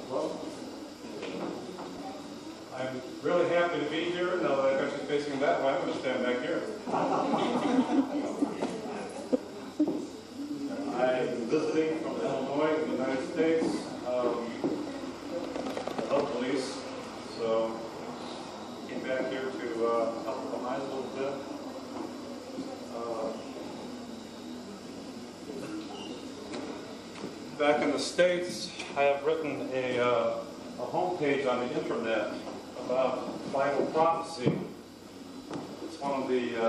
Well, I'm really happy to be here. Now that I'm actually facing that way, I'm going to stand back here. I'm visiting from Illinois in the United States. I love Belize, so I came back here to help the eyes a little bit. Back in the States, I have written a homepage on the internet about Bible prophecy. It's one of the, I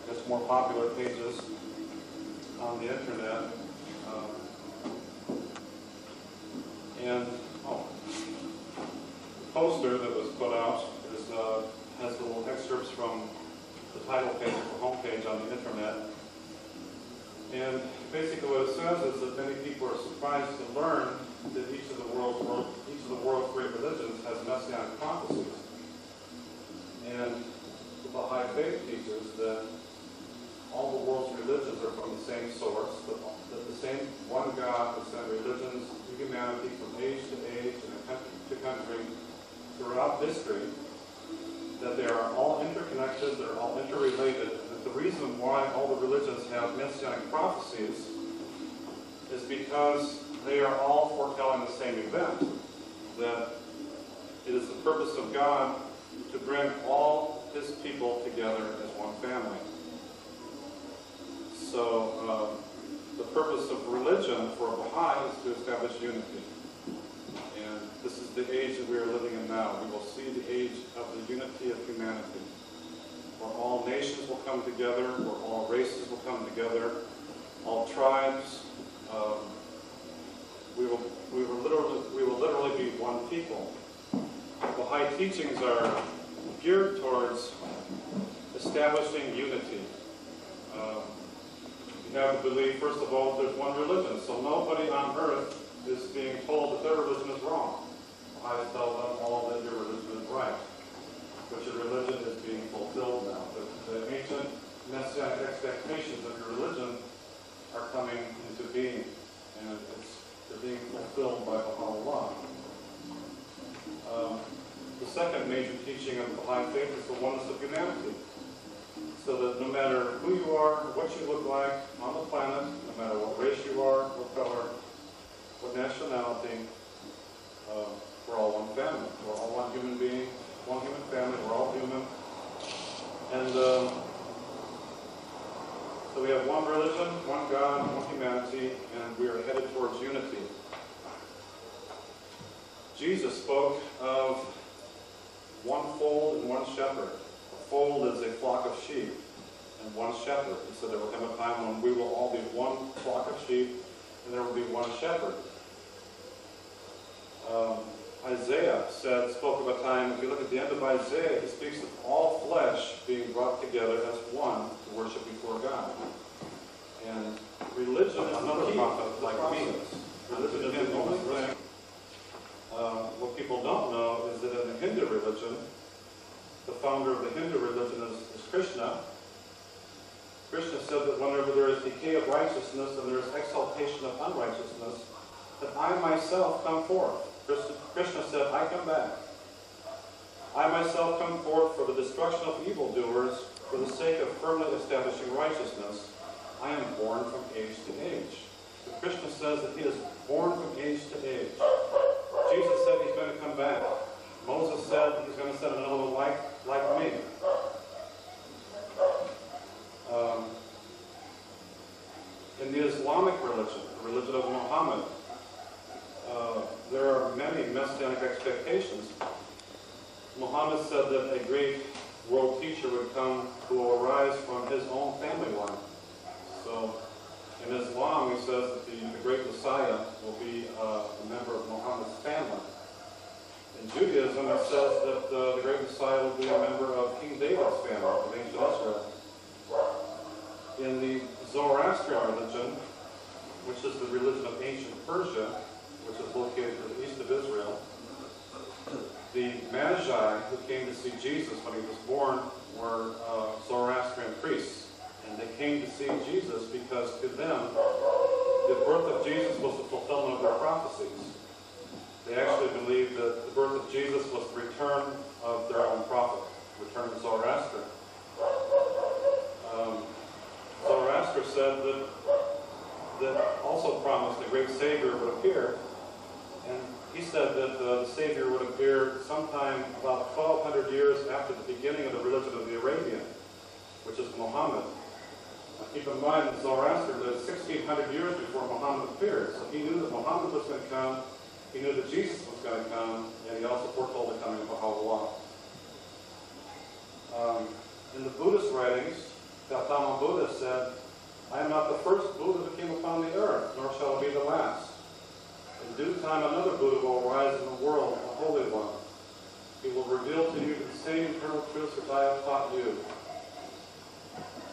guess, more popular pages on the internet. The poster that was put out has little excerpts from the title page of the homepage on the internet. And basically what it says is that many people are surprised to learn that each of the world's great religions has messianic prophecies. And the Baha'i faith teaches that all the world's religions are from the same source, that the same one God has sent religions to humanity from age to age and country to country throughout history, that they are all interconnected, they're all interrelated, and that the reason why all the religions have messianic prophecies is because they are all foretelling the same event, that it is the purpose of God to bring all His people together as one family. So the purpose of religion for a Baha'i is to establish unity. And this is the age that we are living in now. We will see the age of the unity of humanity, where all nations will come together, where all races will come together, all tribes. We will literally be one people. Baha'i teachings are geared towards establishing unity. You have to believe, first of all, there's one religion, so nobody on earth is being told that their religion is wrong. I tell them all that your religion is right, but your religion is being fulfilled now. The ancient messianic expectations of your religion are coming into being, and they're being fulfilled by Baha'u'llah. The second major teaching of the Baha'i faith is the oneness of humanity. So that no matter who you are, what you look like on the planet, no matter what race you are, what color, what nationality, we're all one family. We're all one human being, one human family, we're all human. And so we have one religion, one God, one humanity, and we are headed towards unity. Jesus spoke of one fold and one shepherd. A fold is a flock of sheep, and one shepherd. He said there will come a time when we will all be one flock of sheep, and there will be one shepherd. Isaiah spoke of a time, if you look at the end of Isaiah, he speaks of all flesh being brought together as one to worship before God. And religion is another prophet like me. Religion is the only thing. What people don't know is that in the Hindu religion, the founder of the Hindu religion is Krishna. Krishna said that whenever there is decay of righteousness and there is exaltation of unrighteousness, that I myself come forth. Krishna said, I come back. I myself come forth for the destruction of evildoers, for the sake of firmly establishing righteousness. I am born from age to age. So Krishna says that he is born from age to age. Jesus said he's going to come back. Moses said he's going to send another one like me. In the Islamic religion, the religion of Muhammad, there are many messianic expectations. Muhammad said that a great world teacher would come who will arise from his own family line. So in Islam, he says that the great Messiah will be a member of Muhammad's family. In Judaism, it says that the great Messiah will be a member of King David's family of ancient Israel. In the Zoroastrian religion, which is the religion of ancient Persia, which is located to the east of Israel, the Magi who came to see Jesus when he was born were Zoroastrian priests. And they came to see Jesus because to them, the birth of Jesus was the fulfillment of their prophecies. They actually believed that the birth of Jesus was the return of their own prophet, the return of Zoroaster. Zoroaster said that also promised a great Savior would appear, and he said that the Savior would appear sometime about 1,200 years after the beginning of the religion of the Arabian, which is Muhammad. Now keep in mind that Zoroaster lived 1,600 years before Muhammad appeared, so he knew that Muhammad was going to come, he knew that Jesus was going to come, and he also foretold the coming of Baha'u'llah. In the Buddhist writings, Gautama Buddha said, "I am not the first Buddha that came upon the earth, nor shall I be the last. In due time another Buddha will arise in the world, the Holy One. He will reveal to you the same eternal truths which I have taught you.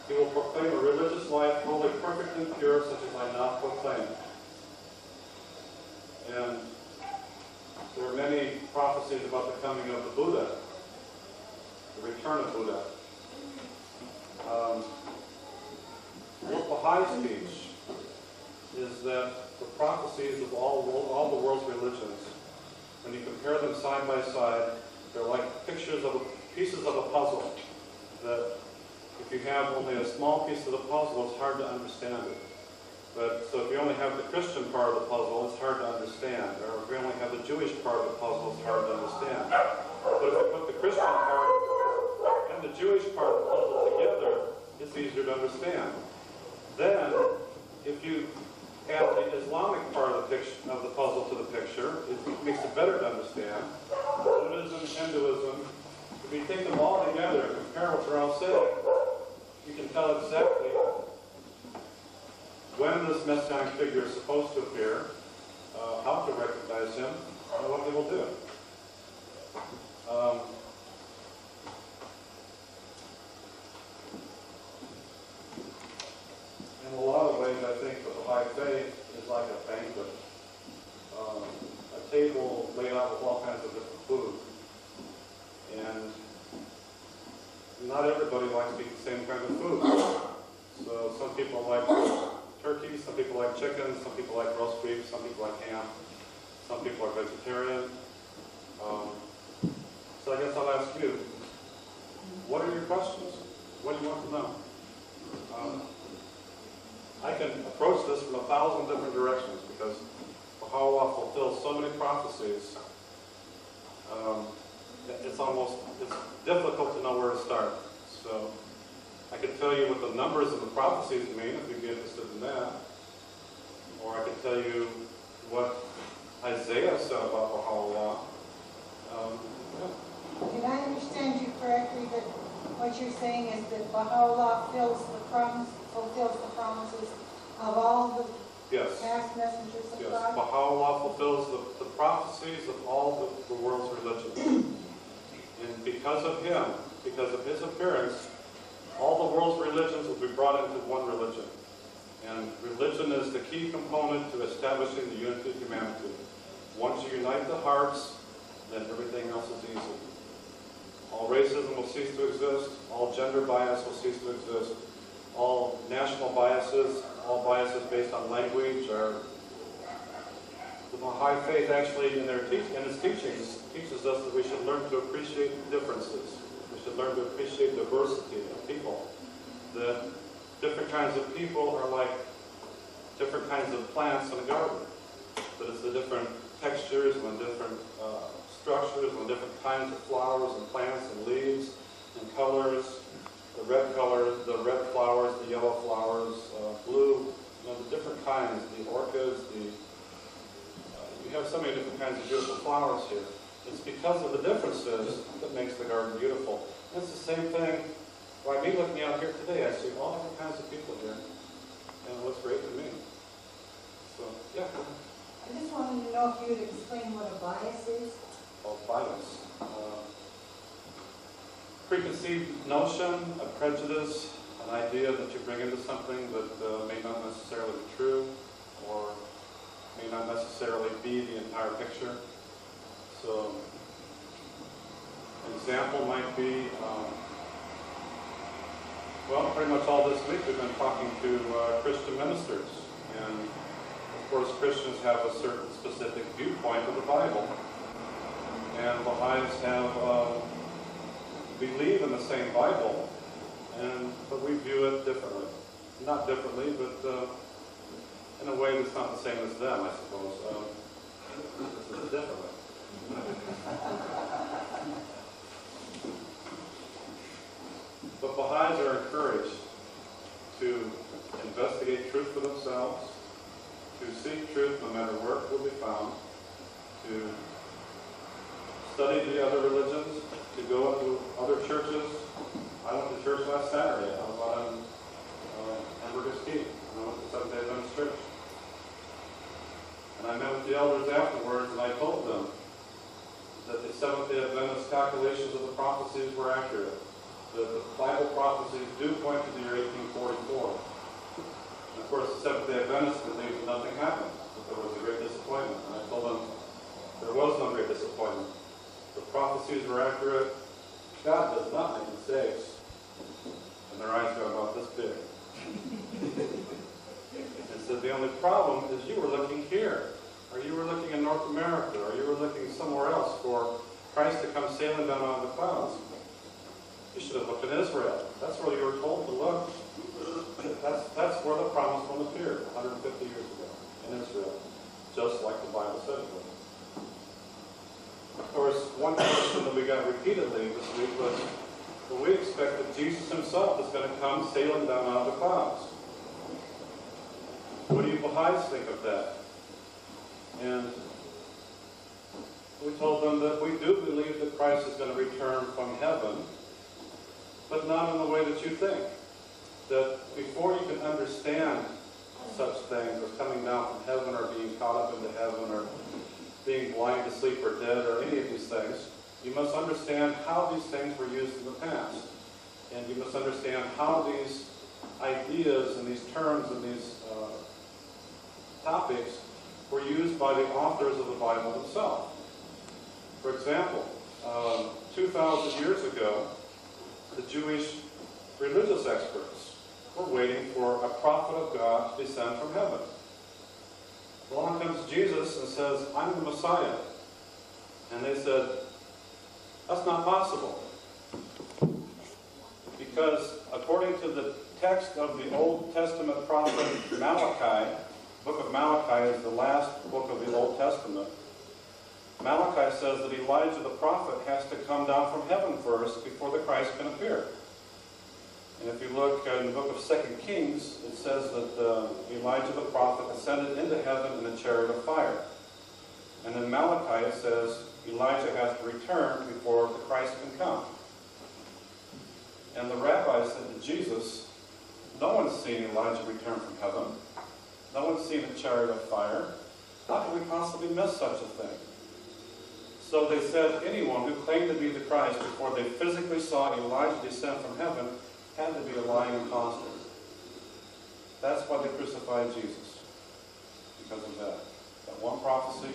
He will proclaim a religious life wholly perfect and pure, such as I now proclaim." And there are many prophecies about the coming of the Buddha, the return of Buddha. What Baha'is teach is that the prophecies of all the world's religions, when you compare them side by side, they're like pictures of pieces of a puzzle. That if you have only a small piece of the puzzle, it's hard to understand it. But so if you only have the Christian part of the puzzle, it's hard to understand. Or if you only have the Jewish part of the puzzle, it's hard to understand. But if you put the Christian part and the Jewish part of the puzzle together, it's easier to understand. Then, if you add the Islamic part of the puzzle to the picture, it makes it better to understand. Buddhism, Hinduism, if you take them all together and compare what they're all saying, you can tell exactly when this messianic figure is supposed to appear, how to recognize him, and what he will do. In a lot of ways, I think the Baha'i faith is like a banquet. A table laid out with all kinds of different food. And not everybody likes to eat the same kind of food. So some people like turkey, some people like chicken, some people like roast beef, some people like ham, some people are vegetarian. So I guess I'll ask you, what are your questions? What do you want to know? I can approach this from 1,000 different directions because Baha'u'llah fulfills so many prophecies. It's difficult to know where to start. So I can tell you what the numbers of the prophecies mean if you'd be interested in that. Or I can tell you what Isaiah said about Baha'u'llah. Did I understand you correctly that what you're saying is that Baha'u'llah fulfills the promises of all the past messengers of God? Yes, Baha'u'llah fulfills the prophecies of all the world's religions. And because of him, because of his appearance, all the world's religions will be brought into one religion. And religion is the key component to establishing the unity of humanity. Once you unite the hearts, then everything else is easy. All racism will cease to exist. All gender bias will cease to exist. All national biases, all biases based on language, are the Baha'i faith actually in its teachings teaches us that we should learn to appreciate differences. We should learn to appreciate diversity of people. That different kinds of people are like different kinds of plants in a garden. That it's the different textures and the different structures and the different kinds of flowers and plants and leaves and colors. The red colors, the red flowers, the yellow flowers, blue, the different kinds, the orchids, you have so many different kinds of beautiful flowers here. It's because of the differences that makes the garden beautiful. And it's the same thing, by me looking out here today, I see all different kinds of people here, and it looks great to me. So, yeah. I just wanted to know if you would explain what a bias is. Well, bias. Preconceived notion, a prejudice, an idea that you bring into something that may not necessarily be true, or may not necessarily be the entire picture. So, an example might be, Well, pretty much all this week we've been talking to Christian ministers. And of course Christians have a certain specific viewpoint of the Bible. And Baha'is believe in the same Bible, but we view it differently. Not differently, but in a way that's not the same as them, I suppose. Differently. But Baha'is are encouraged to investigate truth for themselves, to seek truth no matter where it will be found, to study the other religions, to go into other churches. I went to church last Saturday. I was on Hamburger Ski. I went to Seventh-day Adventist Church. And I met with the elders afterwards, and I told them that the Seventh-day Adventist calculations of the prophecies were accurate. That the Bible prophecies do point to the year 1844. And of course, the Seventh-day Adventists believed that nothing happened, that there was a great disappointment. And I told them there was no great disappointment. The prophecies were accurate. God does not make mistakes. And their eyes got about this big. And said the only problem is you were looking here, or you were looking in North America, or you were looking somewhere else for Christ to come sailing down out of the clouds. You should have looked in Israel. That's where you were told to look. That's where the promised one appeared 150 years ago in Israel, just like the Bible said it would. Of course, one question that we got repeatedly this week was, well, we expect that Jesus himself is going to come sailing down out of the clouds. What do you Baha'is think of that? And we told them that we do believe that Christ is going to return from heaven, but not in the way that you think. That before you can understand such things as coming down from heaven or being caught up into heaven or being blind, asleep, or dead, or any of these things, you must understand how these things were used in the past. And you must understand how these ideas and these terms and these topics were used by the authors of the Bible themselves. For example, 2,000 years ago, the Jewish religious experts were waiting for a prophet of God to descend from heaven. Along comes Jesus and says, I'm the Messiah. And they said, that's not possible. Because according to the text of the Old Testament prophet Malachi, the book of Malachi is the last book of the Old Testament. Malachi says that Elijah the prophet has to come down from heaven first before the Christ can appear. And if you look in the book of 2 Kings, it says that Elijah the prophet ascended into heaven in a chariot of fire. And in Malachi it says Elijah has to return before the Christ can come. And the rabbis said to Jesus, no one's seen Elijah return from heaven. No one's seen a chariot of fire. How can we possibly miss such a thing? So they said anyone who claimed to be the Christ before they physically saw Elijah descend from heaven had to be a lying impostor. That's why they crucified Jesus. Because of that. That one prophecy.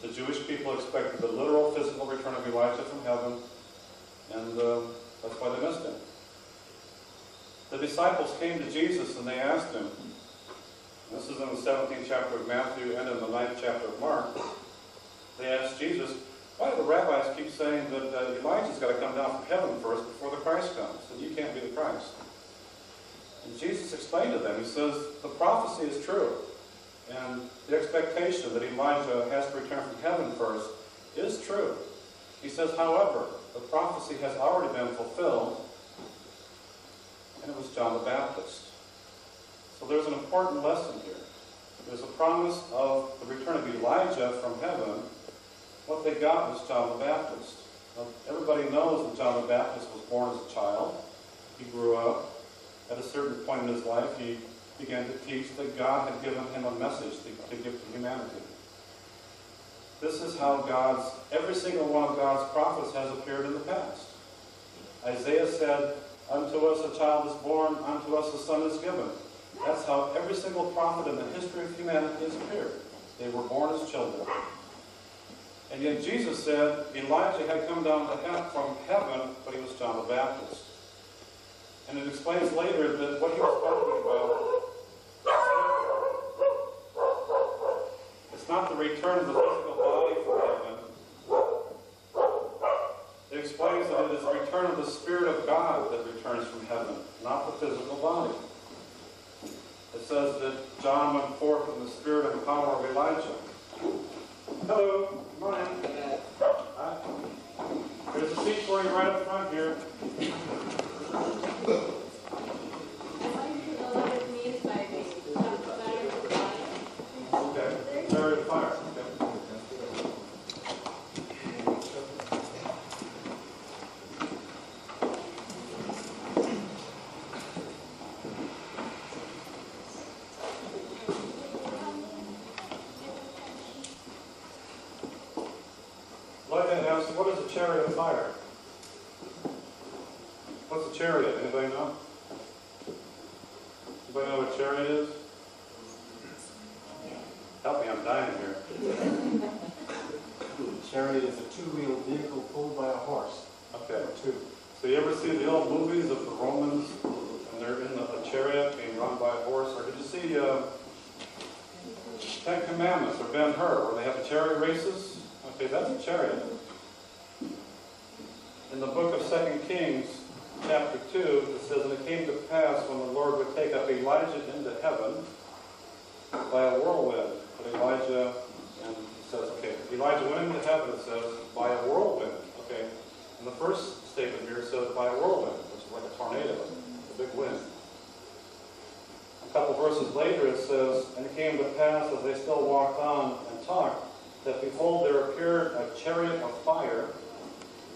The Jewish people expected the literal physical return of Elijah from heaven, and that's why they missed him. The disciples came to Jesus and they asked him, this is in the 17th chapter of Matthew and in the 9th chapter of Mark, they asked Jesus, why do the rabbis keep saying that Elijah's got to come down from heaven first before the Christ comes, and you can't be the Christ? And Jesus explained to them, he says, the prophecy is true, and the expectation that Elijah has to return from heaven first is true. He says, however, the prophecy has already been fulfilled, and it was John the Baptist. So there's an important lesson here. There's a promise of the return of Elijah from heaven. What they got was John the Baptist. Now, everybody knows that John the Baptist was born as a child. He grew up. At a certain point in his life, he began to teach that God had given him a message to give to humanity. This is how every single one of God's prophets has appeared in the past. Isaiah said, unto us a child is born, unto us a son is given. That's how every single prophet in the history of humanity has appeared. They were born as children. And yet Jesus said Elijah had come down from heaven, but he was John the Baptist. And it explains later that what he was talking about, it's not the return of the physical body from heaven. It explains that it is the return of the Spirit of God that returns from heaven, not the physical body. It says that John went forth in the spirit and power of Elijah. Hello, good morning. Hi. There's a seat for you right up front here. Okay, chariot of fire. Okay. What is a chariot of fire? What's a chariot? Anybody know? Anybody know what a chariot is? Help me, I'm dying here. Chariot is a two-wheeled vehicle pulled by a horse. Okay. So you ever see the old movies of the Romans and they're in a chariot being run by a horse? Or did you see Ten Commandments or Ben-Hur where they have the chariot races? Okay, that's a chariot. In the book of 2 Kings, chapter 2, it says, "And it came to pass when the Lord would take up Elijah into heaven by a whirlwind." But Elijah, and it says, okay, Elijah went into heaven, it says, by a whirlwind. Okay, and the first statement here says by a whirlwind, which is like a tornado, a big wind. A couple verses later it says, "And it came to pass as they still walked on and talked, that behold, there appeared a chariot of fire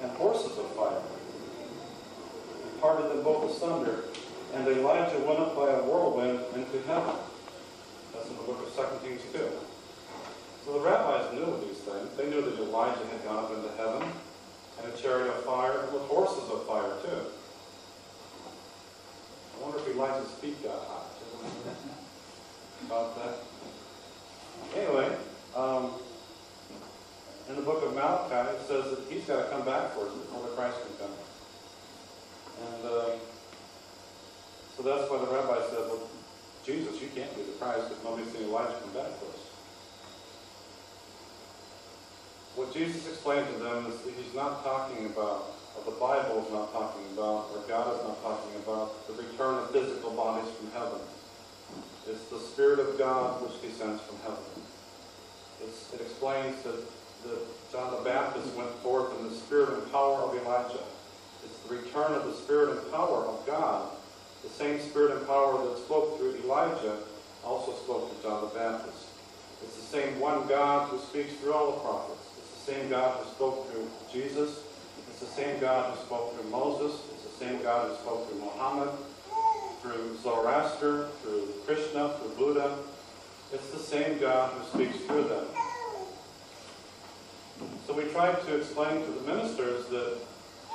and horses of fire, and parted them both asunder. And Elijah went up by a whirlwind into heaven." That's in the book of 2 Kings 2. So the rabbis knew these things. They knew that Elijah had gone up into heaven, and a chariot of fire with horses of fire too. I wonder if Elijah's feet got hot. About that. Anyway, in the book of Malachi, it says that he's got to come back for us before the Christ can come. And so that's why the rabbi said, well, Jesus, you can't be the Christ because nobody's seen Elijah come back for us. What Jesus explained to them is that he's not talking about, or the Bible is not talking about, or God is not talking about the return of physical bodies from heaven. It's the Spirit of God which descends from heaven. It explains that John the Baptist went forth in the spirit and power of Elijah. It's the return of the spirit and power of God. The same spirit and power that spoke through Elijah also spoke to John the Baptist. It's the same one God who speaks through all the prophets. It's the same God who spoke through Jesus. It's the same God who spoke through Moses. It's the same God who spoke through Muhammad, through Zoroaster, through Krishna, through Buddha. It's the same God who speaks through them. So we tried to explain to the ministers that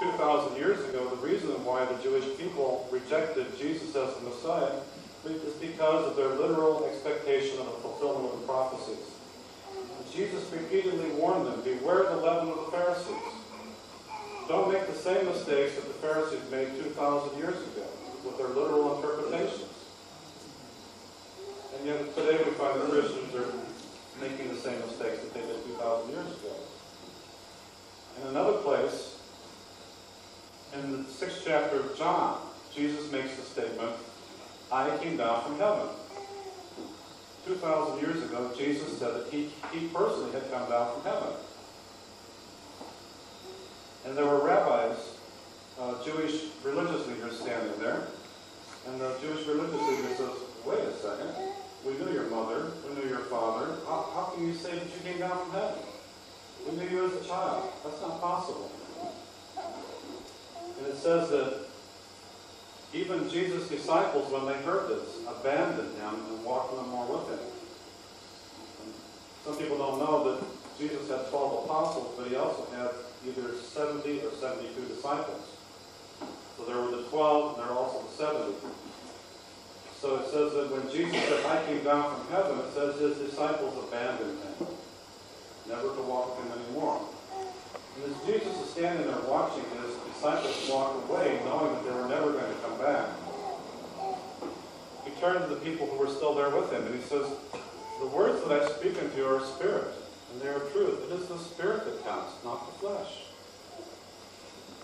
2,000 years ago, the reason why the Jewish people rejected Jesus as the Messiah is because of their literal expectation of the fulfillment of the prophecies. And Jesus repeatedly warned them, beware the leaven of the Pharisees. Don't make the same mistakes that the Pharisees made 2,000 years ago with their literal interpretations. And yet today we find that Christians are making the same mistakes that they did 2,000 years ago. In another place, in the 6th chapter of John, Jesus makes the statement, "I came down from heaven." 2,000 years ago, Jesus said that he personally had come down from heaven. And there were rabbis, Jewish religious leaders standing there, and the Jewish religious leader says, "Wait a second, we knew your mother, we knew your father, how can you say that you came down from heaven? We knew you as a child. That's not possible." And it says that even Jesus' disciples, when they heard this, abandoned him and walked no more with him. And some people don't know that Jesus had 12 apostles, but he also had either 70 or 72 disciples. So there were the 12, and there were also the 70. So it says that when Jesus said, "I came down from heaven," it says his disciples abandoned him, never to walk with him anymore. And as Jesus is standing there watching his disciples walk away, knowing that they were never going to come back, he turned to the people who were still there with him, and he says, the words that I speak unto you are spirit, and they are truth. It is the spirit that counts, not the flesh.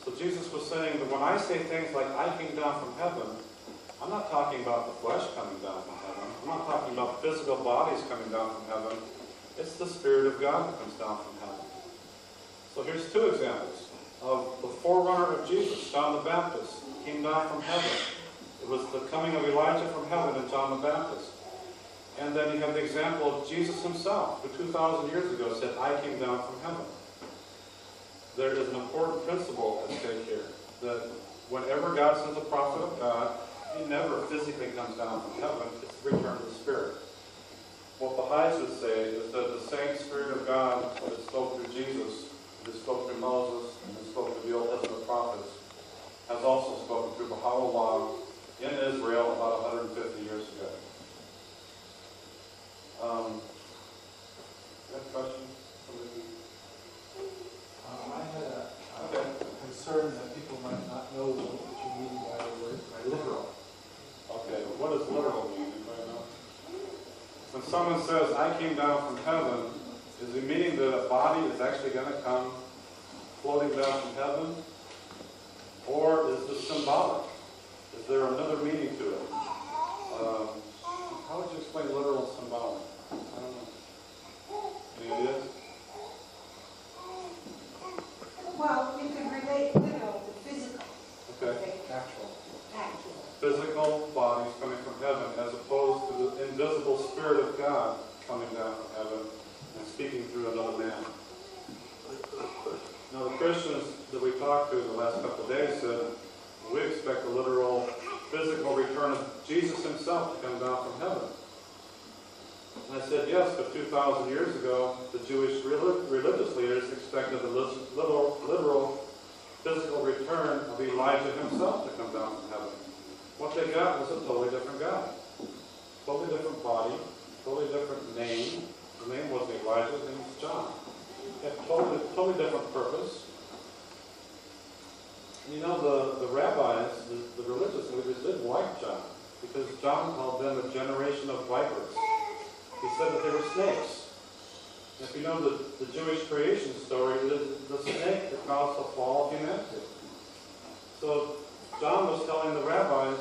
So Jesus was saying that when I say things like, I came down from heaven, I'm not talking about the flesh coming down from heaven. I'm not talking about physical bodies coming down from heaven. It's the Spirit of God that comes down from heaven. So here's two examples of the forerunner of Jesus, John the Baptist, came down from heaven. It was the coming of Elijah from heaven and John the Baptist. And then you have the example of Jesus himself, who 2,000 years ago said, I came down from heaven. There is an important principle at stake here, that whenever God sends a prophet of God, he never physically comes down from heaven. It's the return of the Spirit. What Baha'is would say is that the same Spirit of God that spoke through Jesus, that spoke through Moses, and that spoke through the Old Testament prophets, has also spoken through Baha'u'llah in Israel about 150 years ago. You have a question? I had a concern that people might not know what you mean by the word by literal. Okay, what does literal mean? Anybody know? When someone says, I came down from heaven, is it meaning that a body is actually going to come floating down from heaven? Or is this symbolic? Is there another meaning to it? How would you explain literal and symbolic? I don't know. Any ideas? Well, you could relate literal to physical. Okay. Actual. Physical bodies coming from heaven as opposed to the invisible Spirit of God coming down from heaven and speaking through another man. Now the Christians that we talked to the last couple of days said, we expect a literal physical return of Jesus himself to come down from heaven. And I said, yes, but 2,000 years ago, the Jewish religious leaders expected the literal physical return of Elijah himself to come down from heaven. What they got was a totally different guy. Totally different body, totally different name. The name wasn't Elijah, his name was John. It had totally different purpose. And you know, the rabbis, the religious leaders didn't like John, because John called them a generation of vipers. He said that they were snakes. And if you know the Jewish creation story, it is the snake that caused the fall of humanity. So John was telling the rabbis,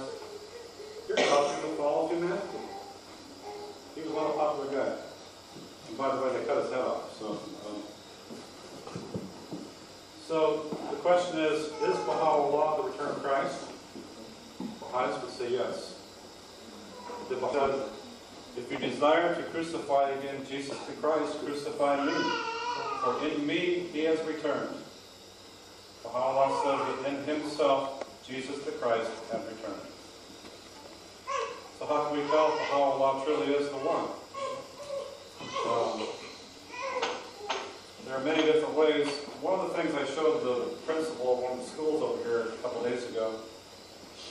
you're causing the fall of humanity. He was not a popular guy. And by the way, they cut his head off. So the question is Baha'u'llah the return of Christ? Baha'is would say yes. If you desire to crucify again Jesus the Christ, crucify me. For in me he has returned. Baha'u'llah says that in himself, Jesus the Christ has returned. So how can we tell if Baha'u'llah truly is the one? There are many different ways. One of the things I showed the principal of one of the schools over here a couple days ago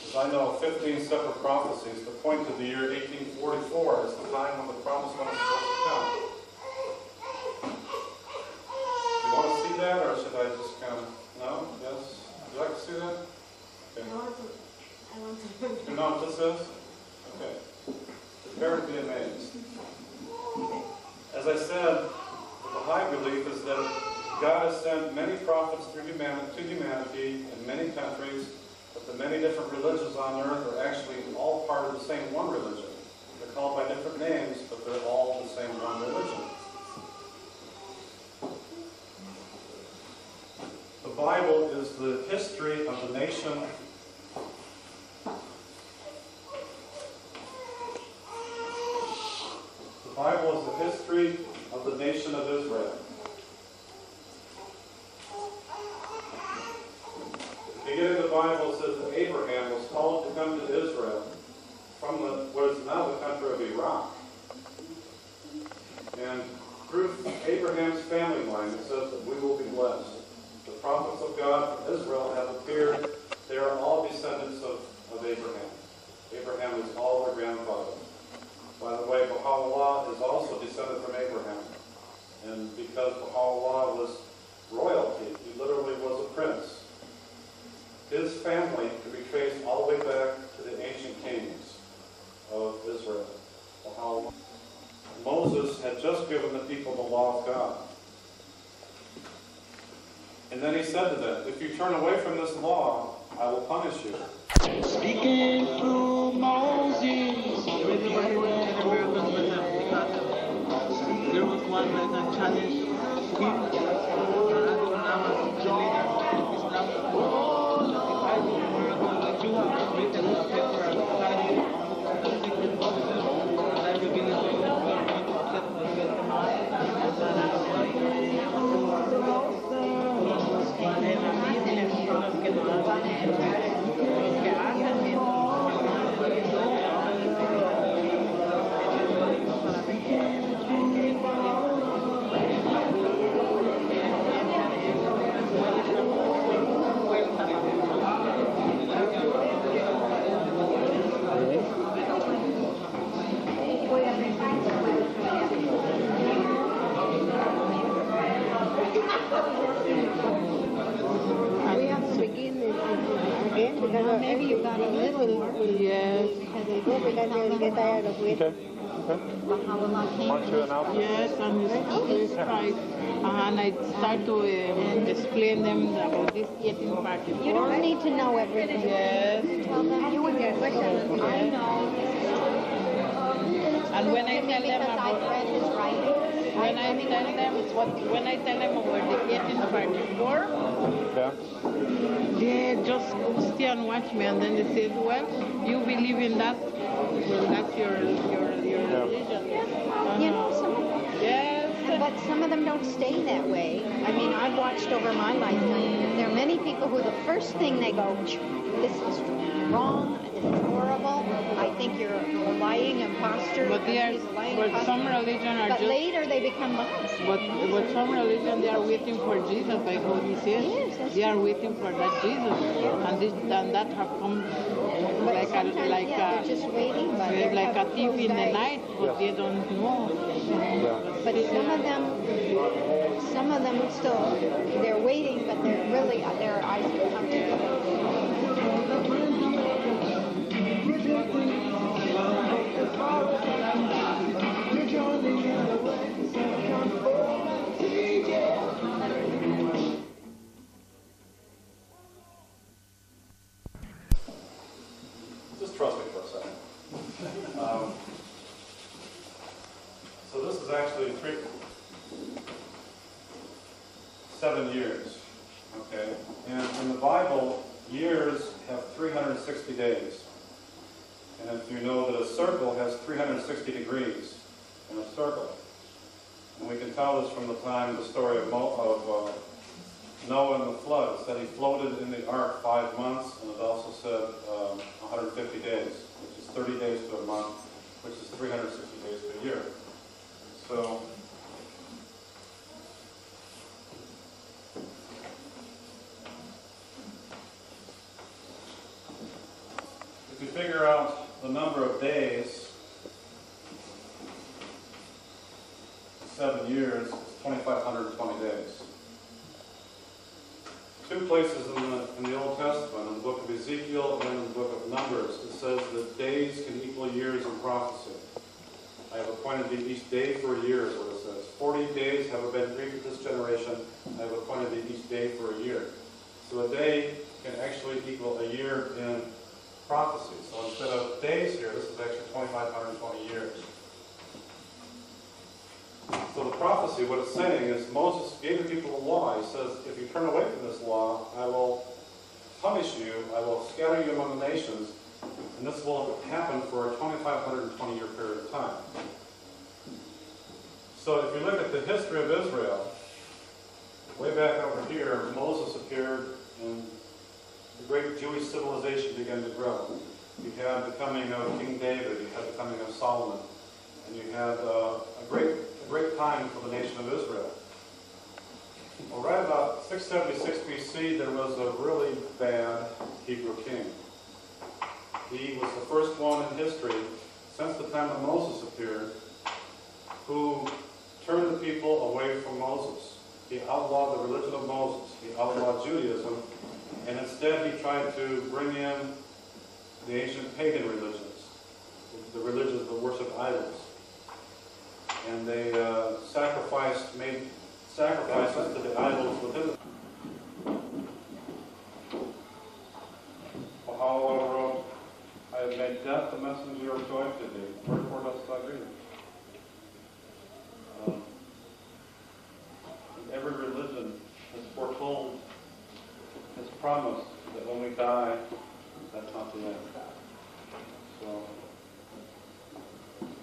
is I know 15 separate prophecies that point to the year 1844 as the time when the promised one is supposed to come. Do you want to see that, or should I just kind of, no? Yes? Would you like to see that? Okay. I want to. You know what this is? Okay. Prepare to be amazed. As I said, the Baha'i belief is that God has sent many prophets through humanity in many countries, but the many different religions on earth are actually all part of the same one religion. They're called by different names, but they're all the same one religion. The Bible is the history of the nation. The Bible is the history of the nation of Israel. At the beginning of the Bible says that Abraham was called to come to Israel from what is now the country of Iraq. And through Abraham's family line, it says that we will be blessed. The prophets of God from Israel have appeared. They are all descendants of Abraham. Abraham is all their grandfather. By the way, Baha'u'llah is also descended from Abraham. And because Baha'u'llah was royalty, he family can be traced all the way back to the ancient kings of Israel. How Moses had just given the people the law of God. And then he said to them, if you turn away from this law, I will punish you. Speaking through Moses. There was one that challenged maybe you got a little more. Yes. Because they go because they'll get tired of waiting. Okay. Yes, and it's Christ. And I start to explain them about this eating party. You don't need to know everything. Yes. Tell them you would get questions. I know. And when I tell them because about I've read his writing. when I tell them about the eating party for, they just stay and watch me, and then they say, well, you believe in that? Well, that's your religion. You know, some of them. Yes. But some of them don't stay that way. I mean, I've watched over my lifetime. There are many people who the first thing they go, this is wrong, this is horrible, I think you're a lying imposter. But some religion are but just... later they become Muslims. But some religion, they are waiting for Jesus, like what he says. Yes, they are waiting for that Jesus. And that have come But they're just waiting, but they're like a thief in the night, but they don't know. But some of them still, they're waiting, but they're really, their eyes are coming. Just trust me for a second. So this is actually 7 years, okay? And in the Bible, years have 360 days. And if you know that a circle has 360 degrees in a circle. And we can tell this from the time of the story of Noah and the flood. It said he floated in the ark 5 months, and it also said 150 days, which is 30 days to a month, which is 360 days to a year. So, if you figure out the number of days, 7 years, it's 2,520 days. 2 places in the Old Testament, in the book of Ezekiel and in the book of Numbers, it says that days can equal years in prophecy. I have appointed thee each day for a year, is what it says. 40 days have been agreed to this generation. I have appointed thee each day for a year. So a day can actually equal a year in prophecy. So instead of days here, this is actually 2,520 years. So the prophecy, what it's saying is Moses gave the people the law. He says, if you turn away from this law, I will punish you, I will scatter you among the nations, and this will happen for a 2,520-year period of time. So if you look at the history of Israel, way back over here, Moses appeared and the great Jewish civilization began to grow. You had the coming of King David, you had the coming of Solomon, and you had a great time for the nation of Israel. Well, right about 676 BC, there was a really bad Hebrew king. He was the first one in history, since the time that Moses appeared, who turned the people away from Moses. He outlawed the religion of Moses. He outlawed Judaism, And instead he tried to bring in the ancient pagan religions, the religions that worship idols. And they made sacrifices to the idols within the Baha'u'llah wrote, I have made death the messenger of joy to thee. Wherefore dost thou grieve? Every religion has foretold, has promised that when we die, that's not the end. So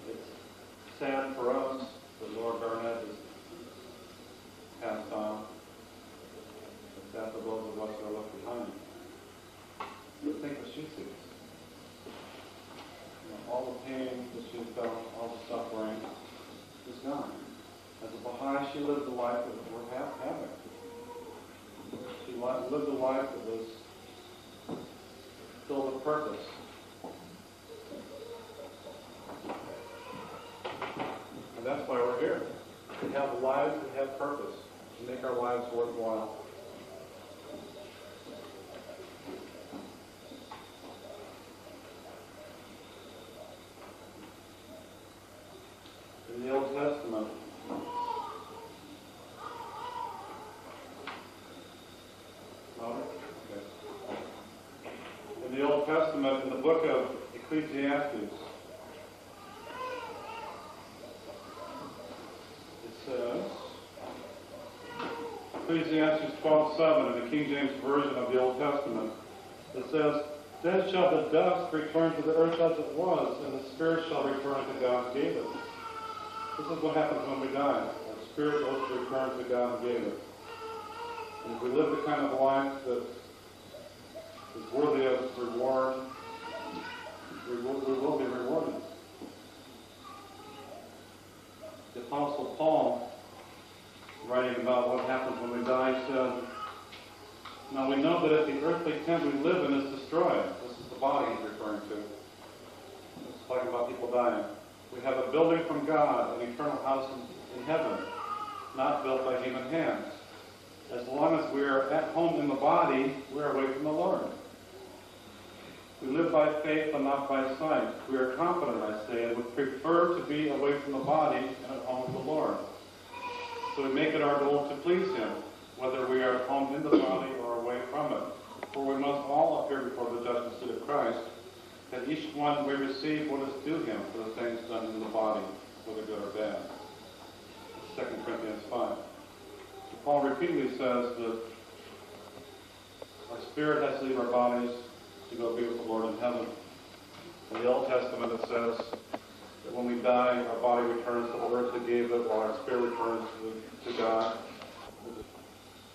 it's sad for us that Lord Garnett is passed on. It's sad for those of us that are left behind. But think what she sees. All the pain that she felt, all the suffering is gone. As a Baha'i, she lived a life that was worth having. She lived a life that was filled with purpose. And that's why we're here. To have lives that have purpose, to make our lives worthwhile. In the Old Testament, in the Old Testament, in the book of Ecclesiastes, it says, Ecclesiastes 12:7 in the King James Version of the Old Testament, it says, Then shall the dust return to the earth as it was, and the spirit shall return to God who gave it. This is what happens when we die. Our spirit goes to return to God who gave it. And if we live the kind of life that is worthy of reward, we will be rewarded. The Apostle Paul, writing about what happens when we die, said, Now we know that if the earthly tent we live in is destroyed, this is the body he's referring to. It's talking about people dying. We have a building from God, an eternal house in heaven, not built by human hands. As long as we are at home in the body, we are away from the Lord. We live by faith and not by sight. We are confident, I say, and would prefer to be away from the body and at home with the Lord. So we make it our goal to please Him, whether we are at home in the body or away from it. For we must all appear before the judgment seat of Christ, that each one may receive what is due him for the things done in the body, whether good or bad. 2 Corinthians 5. Paul repeatedly says that our spirit has to leave our bodies to go be with the Lord in heaven. In the Old Testament it says that when we die, our body returns to the earth that gave it, while our spirit returns to God.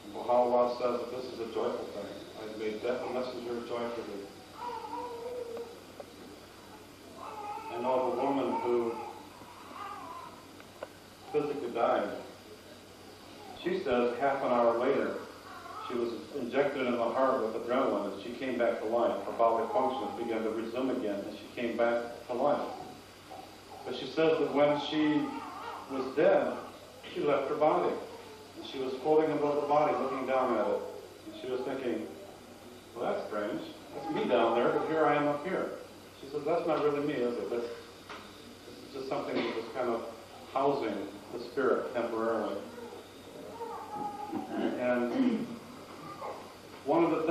And Baha'u'llah says that this is a joyful thing. I have made death a messenger of joy for thee. I know of a woman who physically died. She says half an hour later, she was injected in the heart with adrenaline, and she came back to life. Her bodily functions began to resume again, and she came back to life. But she says that when she was dead, she left her body. And she was floating above the body, looking down at it. And she was thinking, well, that's strange. That's me down there, but here I am up here. She says, that's not really me, is it? This is just something that was kind of housing the spirit temporarily. And one of the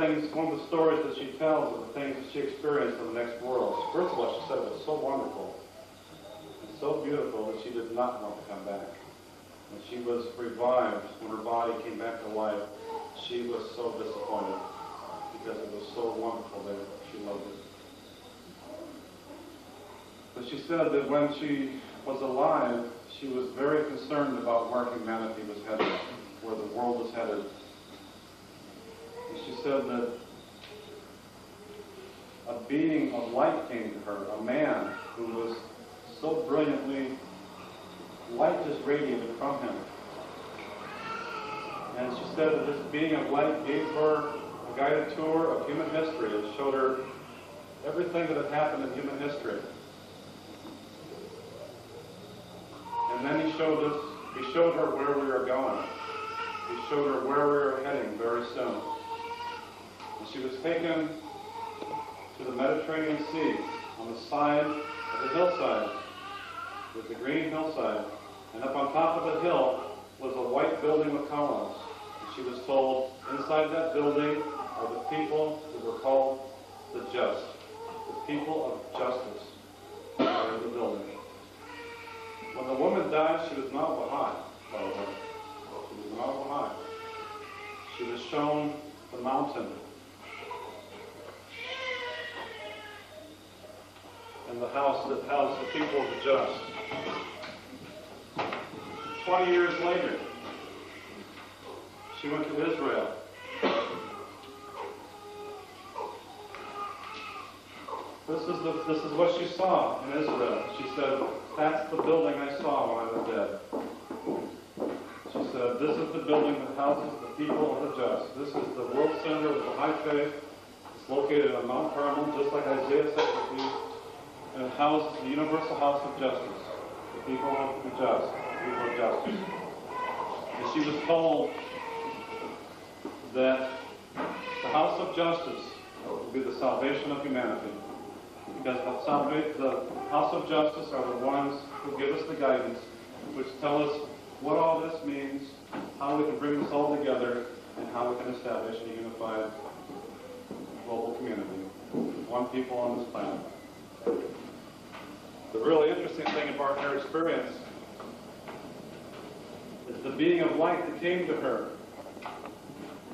stories that she tells of the things that she experienced in the next world, first of all, she said it was so wonderful and so beautiful that she did not want to come back. When she was revived, when her body came back to life, she was so disappointed because it was so wonderful that she loved it. But she said that when she was alive, she was very concerned about where humanity was headed, where the world was headed. And she said that a being of light came to her, a man who was so brilliantly, light just radiated from him. And she said that this being of light gave her a guided tour of human history and showed her everything that had happened in human history. And then he showed her where we are going. He showed her where we are heading very soon. she was taken to the Mediterranean Sea on the side of the hillside, with the green hillside, and up on top of the hill was a white building with columns. And she was told, inside that building are the people who were called the just. The people of justice are in the building. When the woman died, she was not Baha'i, by the way. She was not Baha'i. She was shown the mountain and the house that housed the people of the just. 20 years later, she went to Israel. This is what she saw in Israel. She said, that's the building I saw when I was dead. She said, this is the building that houses the people of the just. This is the World Center of Baha'i Faith. It's located on Mount Carmel, just like Isaiah said would be. And it houses the Universal House of Justice, the people of the just, the people of justice. And she was told that the House of Justice will be the salvation of humanity. Because the House of Justice are the ones who give us the guidance, which tell us what all this means, how we can bring this all together, and how we can establish a unified global community, one people on this planet. The really interesting thing about her experience is the being of light that came to her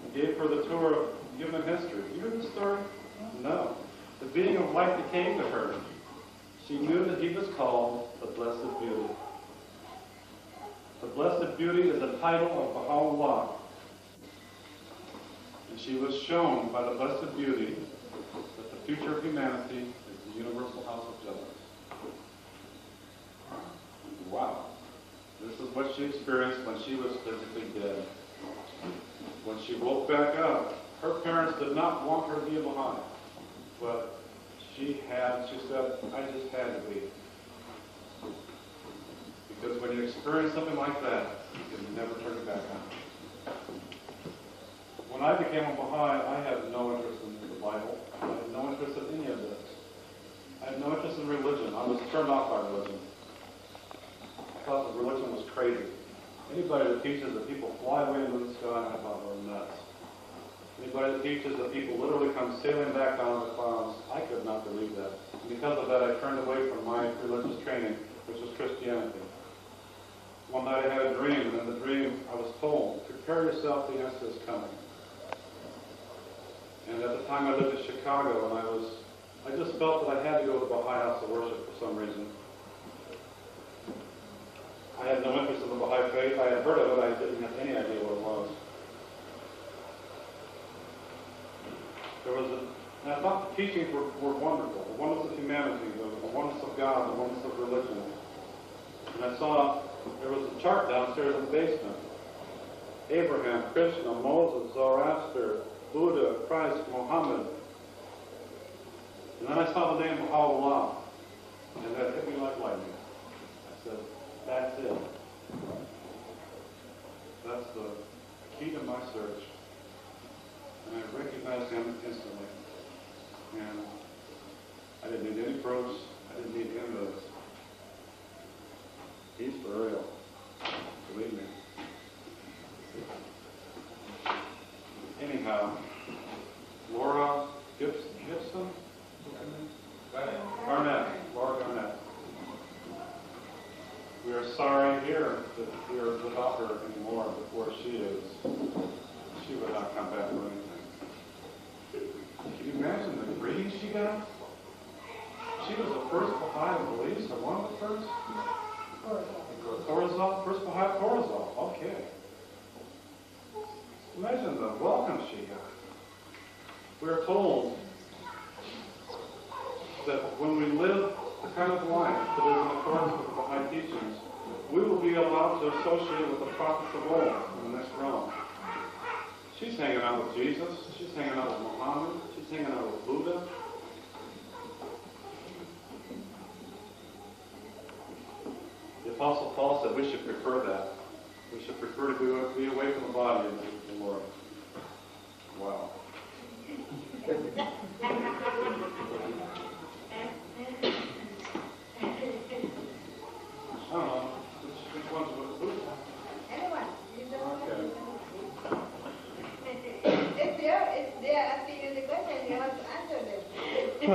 and gave her the tour of human history. You heard the story? No. The being of light that came to her, she knew that he was called the Blessed Beauty. The Blessed Beauty is a title of Baha'u'llah. And she was shown by the Blessed Beauty that the future of humanity is the Universal House of Justice. Wow. This is what she experienced when she was physically dead. When she woke back up, her parents did not want her to be a Baha'i. But she said, I just had to be. Because when you experience something like that, you can never turn it back on. When I became a Baha'i, I had no interest in the Bible. I had no interest in any of this. I had no interest in religion. I was turned off by religion. I thought that religion was crazy. Anybody that teaches that people fly away into the sky, I thought were nuts. Anybody that teaches that people literally come sailing back down in the clouds, I could not believe that. And because of that, I turned away from my religious training, which was Christianity. One night I had a dream, and in the dream I was told, prepare yourself, the answer is coming. And at the time I lived in Chicago, and I just felt that I had to go to the Baha'i House of Worship for some reason. I had no interest in the Baha'i faith. I had heard of it, I didn't have any idea what it was. And I thought the teachings were wonderful. The oneness of humanity, the oneness of God, the oneness of religion. And I saw there was a chart downstairs in the basement. Abraham, Krishna, Moses, Zoroaster, Buddha, Christ, Muhammad. And then I saw the name Baha'u'llah. And that hit me like lightning. I said, that's it. That's the key to my search. And I recognized him instantly. And I didn't need any proofs. I didn't need any of this. He's for real. Believe me. Anyhow, Laura Gibson? Garnett. Laura Garnett. We are sorry here that we are without her anymore before she is. She would not come back for anything. Can you imagine the greeting she got? She was the first Baha'i in Belize, or one of the first? Corazon, first Baha'i Corazon. Okay. Imagine the welcome she got. We are told that when we live the kind of life that is in accordance with the Baha'i teachings, we will be allowed to associate with the prophets of old in the next realm. She's hanging out with Jesus. She's hanging out with Muhammad. She's hanging out with Buddha. The Apostle Paul said we should prefer that. We should prefer to be away from the body and the Lord. Wow. She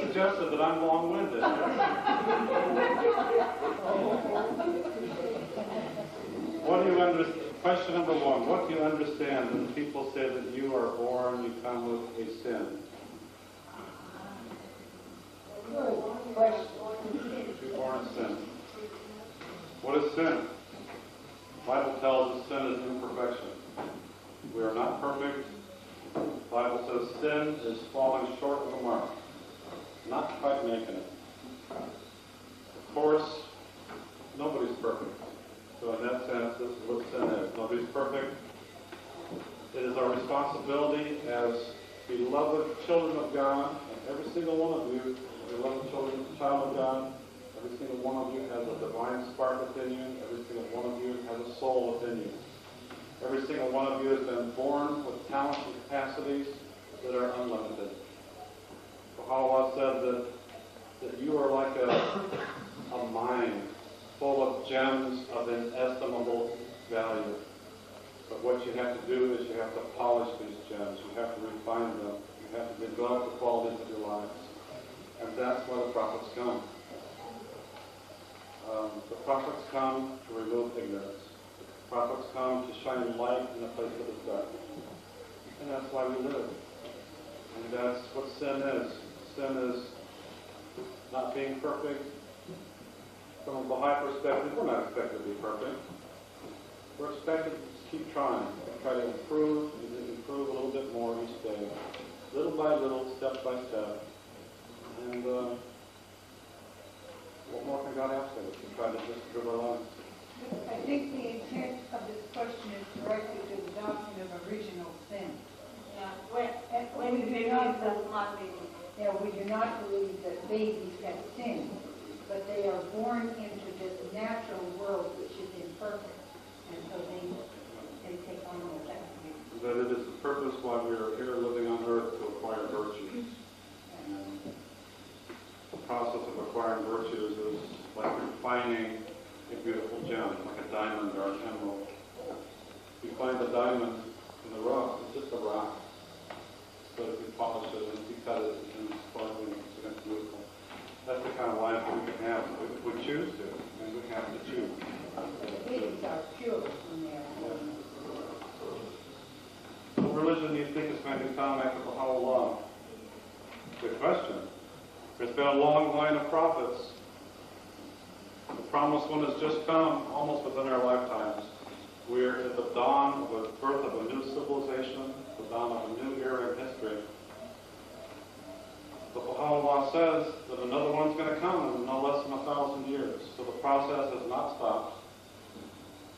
suggested that I'm long-winded. What do you understand? Question number one, what do you understand when people say that you are born, you come with a sin? Good question. You're born in sin. What is sin? The Bible tells us sin is imperfection. We are not perfect. The Bible says sin is falling short of the mark. Not quite making it. Of course, nobody's perfect. So in that sense, this is what sin is. Nobody's perfect. It is our responsibility as beloved children of God, and every single one of you, beloved children, child of God, every single one of you has a divine spark within you. Every single one of you has a soul within you. Every single one of you has been born with talents and capacities that are unlimited. Baha'u'llah said that you are like a mine full of gems of inestimable value. But what you have to do is you have to polish these gems. You have to refine them. You have to develop the qualities of your lives. And that's why the prophets come. The prophets come to remove ignorance. The prophets come to shine light in a place that is dark. And that's why we live. And that's what sin is. Sin is not being perfect. From a Baha'i perspective, we're not expected to be perfect. We're expected to keep trying, try to improve a little bit more each day. Little by little, step by step. And what more can God ask of us? To try to just live our lives. I think the intent of this question is directed to the doctrine of original sin. When we do not believe that babies have sinned, but they are born into this natural world which is imperfect, and so they take on all that. That it is the purpose why we are here living on earth to acquire virtues. And the process of acquiring virtues is like refining a beautiful gem, like a diamond or an emerald. You find the diamond in the rock, it's just a rock. But if you polish it and you cut it and it's sparkling, it's beautiful. That's the kind of life we can have if we choose to, and we have to choose. The babies are pure when they are born. What religion do you think is going to come after Baha'u'llah? Good question. There's been a long line of prophets. The promised one has just come almost within our lifetimes. We're at the dawn of the birth of a new civilization, the dawn of a new era in history. But Baha'u'llah says that another one's going to come in no less than 1,000 years. So the process has not stopped.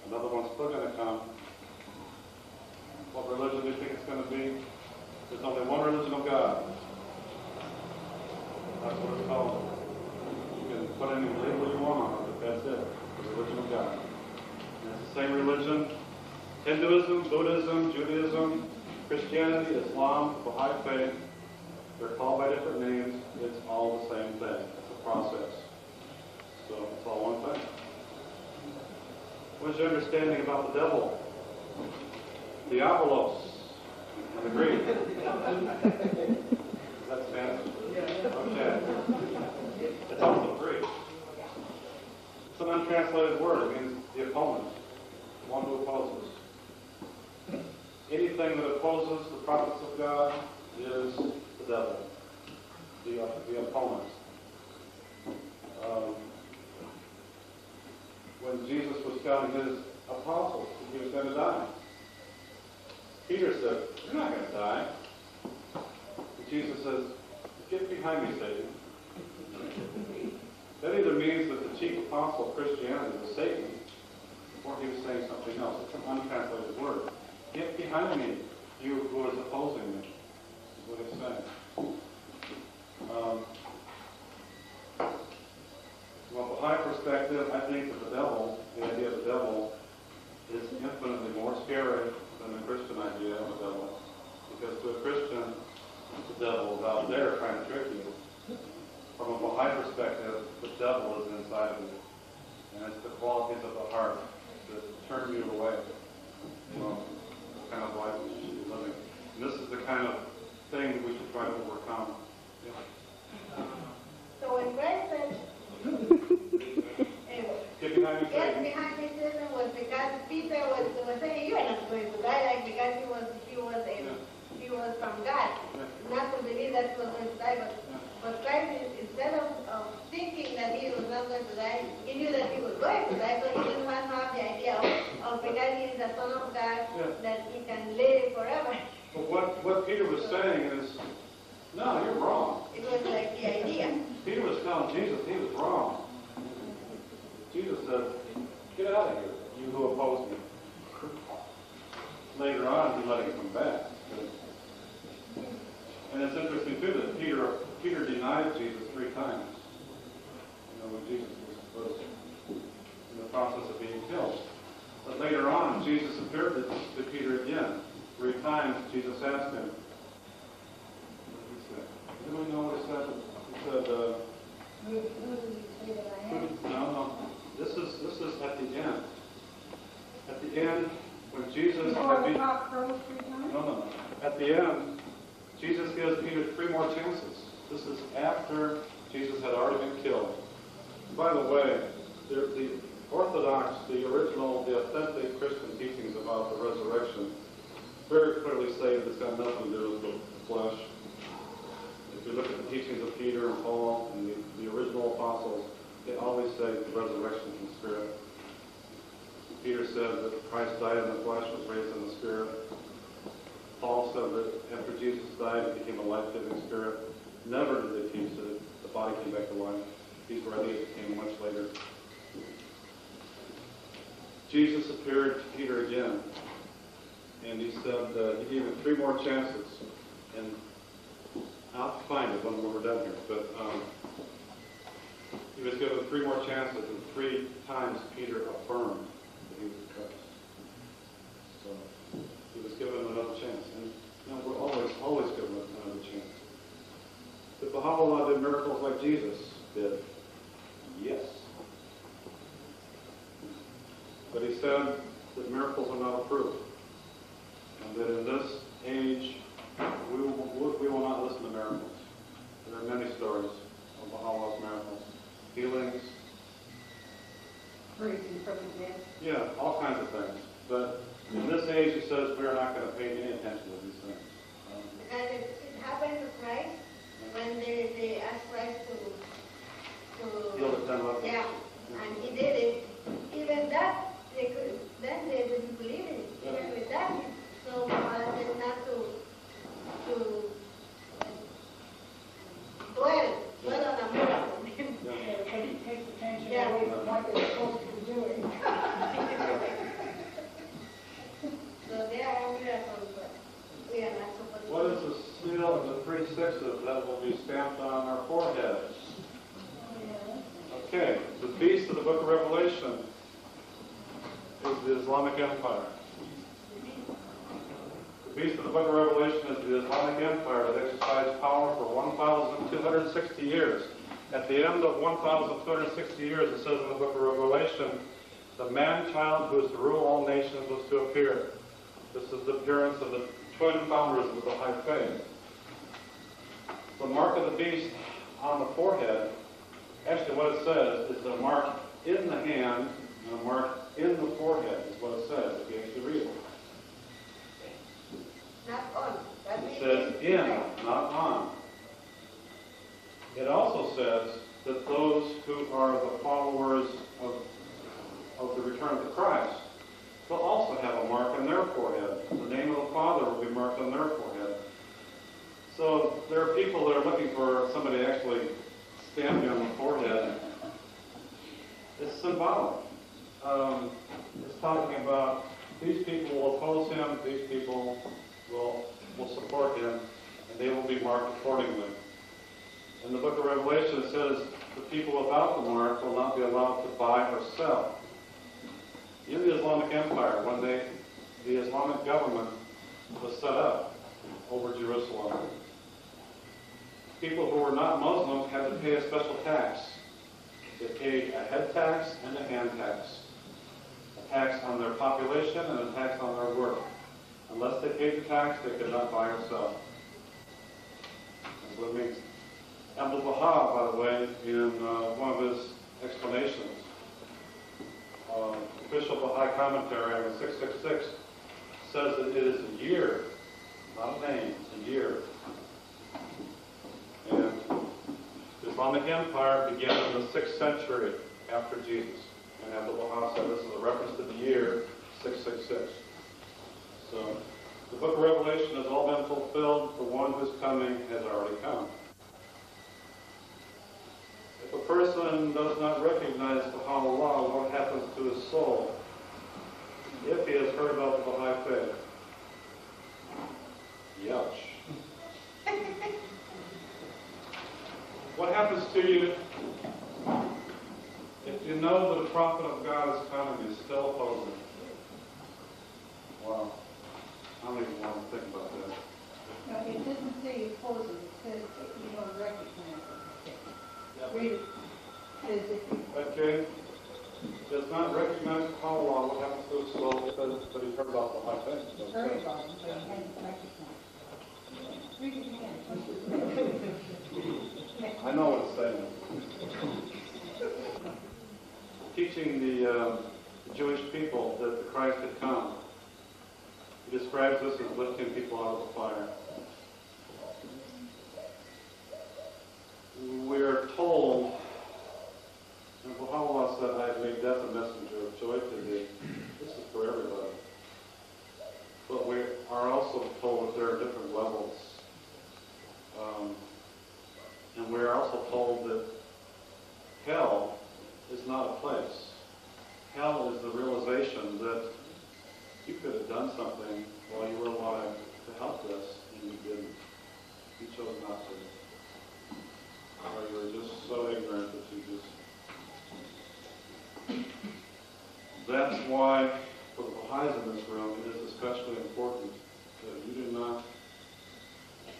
Another one's still going to come. What religion do you think it's going to be? There's only one religion of God. That's what it's called. You can put any label you want on it, but that's it. The religion of God. And it's the same religion. Hinduism, Buddhism, Judaism, Christianity, Islam, Baha'i faith. They're called by different names. It's all the same thing. It's a process. So it's all one thing. What's your understanding about the devil? Diabolos in the Greek. Is that Spanish? Okay. It's also Greek. It's an untranslated word. It means the opponent, one who opposes. Anything that opposes the prophets of God is the devil, the opponent. When Jesus was telling his apostles that he was going to die, Peter said, "You're not going to die." And Jesus says, "Get behind me, Satan." That either means that the chief apostle of Christianity was Satan, or he was saying something else. It's an untranslated word. Get behind me, you who is opposing me, is what he's saying. From a Baha'i perspective, I think that the devil, the idea of the devil, is infinitely more scary than the Christian idea of the devil. Because to a Christian, the devil is out there trying to trick you. From a Baha'i perspective, the devil is inside of you. And it's the qualities of the heart that turn you away from the kind of life we should be living. And this is the kind of thing that we should try to overcome. Yeah. So when Christ said, Get behind me, get Satan. behind me, Satan, was because Peter was saying, you are not going to die, like because he was from God. Not to believe that he was going to die, but Christ, instead of thinking that he was not going to die, he knew that he was going to die, so he didn't want to have the idea of because he is the Son of God, that he can live forever. But what Peter was saying is, no, you're wrong. It was like the idea. Peter was telling Jesus he was wrong. Jesus said, get out of here, you who oppose me. Later on, he let him come back. And it's interesting, too, that Peter denied Jesus 3 times. You know, when Jesus was in the process of being killed. But later on, Jesus appeared to Peter again. 3 times, Jesus asked him, what did he say? Anybody know what he said? He said, Who did he say that I am? no. This is at the end. At the end, when Jesus... Before the cock crows 3 times? No. At the end, Jesus gives Peter 3 more chances. This is after Jesus had already been killed. By the way, the Orthodox, the original, the authentic Christian teachings about the resurrection very clearly say that it's got nothing to do with the flesh. If you look at the teachings of Peter and Paul and the original apostles, they always say the resurrection from spirit. Peter said that Christ died in the flesh, was raised in the spirit. Paul said that after Jesus died, he became a life-giving spirit. Never did they teach that the body came back to life. These were ideas that came much later. Jesus appeared to Peter again, and he said he gave him 3 more chances. And I'll have to find it when we're done here. But he was given 3 more chances, and 3 times Peter affirmed that he was the Christ. So he was given another chance. And you know, we're always given another chance. Did Baha'u'llah do miracles like Jesus did? Yes. But he said that miracles are not approved. And that in this age, we will not listen to miracles. There are many stories of Baha'u'llah's miracles. Healings. Raising from the dead. Yeah, all kinds of things. But in this age, he says we are not going to pay any attention to these things. Because it happened to Christ when they asked Christ to Heal the 10 lepers. yeah, and he did it. Even that, then they didn't believe in it. Even with that, so wanted not to dwell on a miracle. Yeah, because it takes attention Yeah. away from what they're supposed to be doing. So they are miracles, but we are not supposed to. What is the seal of the 3 sixes that will be stamped on our foreheads? Okay, the beast of the book of Revelation is the Islamic Empire. The beast of the book of Revelation is the Islamic Empire that exercised power for 1,260 years. At the end of 1,260 years, it says in the book of Revelation, the man-child who is to rule all nations was to appear. This is the appearance of the twin founders of the Baha'i faith. The mark of the beast on the forehead, actually what it says is a mark in the hand and a mark in the forehead is what it says if you actually read it. Not on. That It means says in, not on. It also says that those who are the followers of the return of Christ will also have a mark on their forehead. The name of the Father will be marked on their forehead. So there are people that are looking for somebody to actually stamp you on the forehead. It's symbolic. It's talking about these people will oppose him, these people will support him, and they will be marked accordingly. In the book of Revelation, it says the people without the mark will not be allowed to buy or sell. In the Islamic Empire, when the Islamic government was set up over Jerusalem, people who were not Muslims had to pay a special tax. They paid a head tax and a hand tax. A tax on their population and a tax on their work. Unless they paid the tax, they could not buy or sell. That's what it means. Abdul Baha, by the way, in one of his explanations, official Baha'i commentary on the 666, says that it is a year, not a name, it's a year. And the Islamic Empire began in the 6th century after Jesus. And Abdul Baha said this is a reference to the year 666. So the book of Revelation has all been fulfilled. The one who's coming has already come. If a person does not recognize Baha'u'llah, what happens to his soul? If he has heard about the Baha'i faith. Yuch. What happens to you if you know that a prophet of God is coming and still opposing? Wow. I don't even want to think about that. No, it doesn't say opposes, it says that you don't recognize it. Read it. It says if you Okay. Does not recognize Baha'u'llah, what happens to his soul because he's heard about the Baha'i faith? heard about it, but you hadn't recognized it. Read it again. I know what it's saying. Teaching the Jewish people that the Christ had come. He describes this as lifting people out of the fire. We are told, and Baha'u'llah said, I have made death a messenger of joy to thee. This is for everybody. But we are also told that there are different levels. And we are also told that hell is not a place. Hell is the realization that you could have done something while you were alive to help us, and you didn't. You chose not to. Or you were just so ignorant that you just... That's why, for the Baha'is in this room, it is especially important that you do not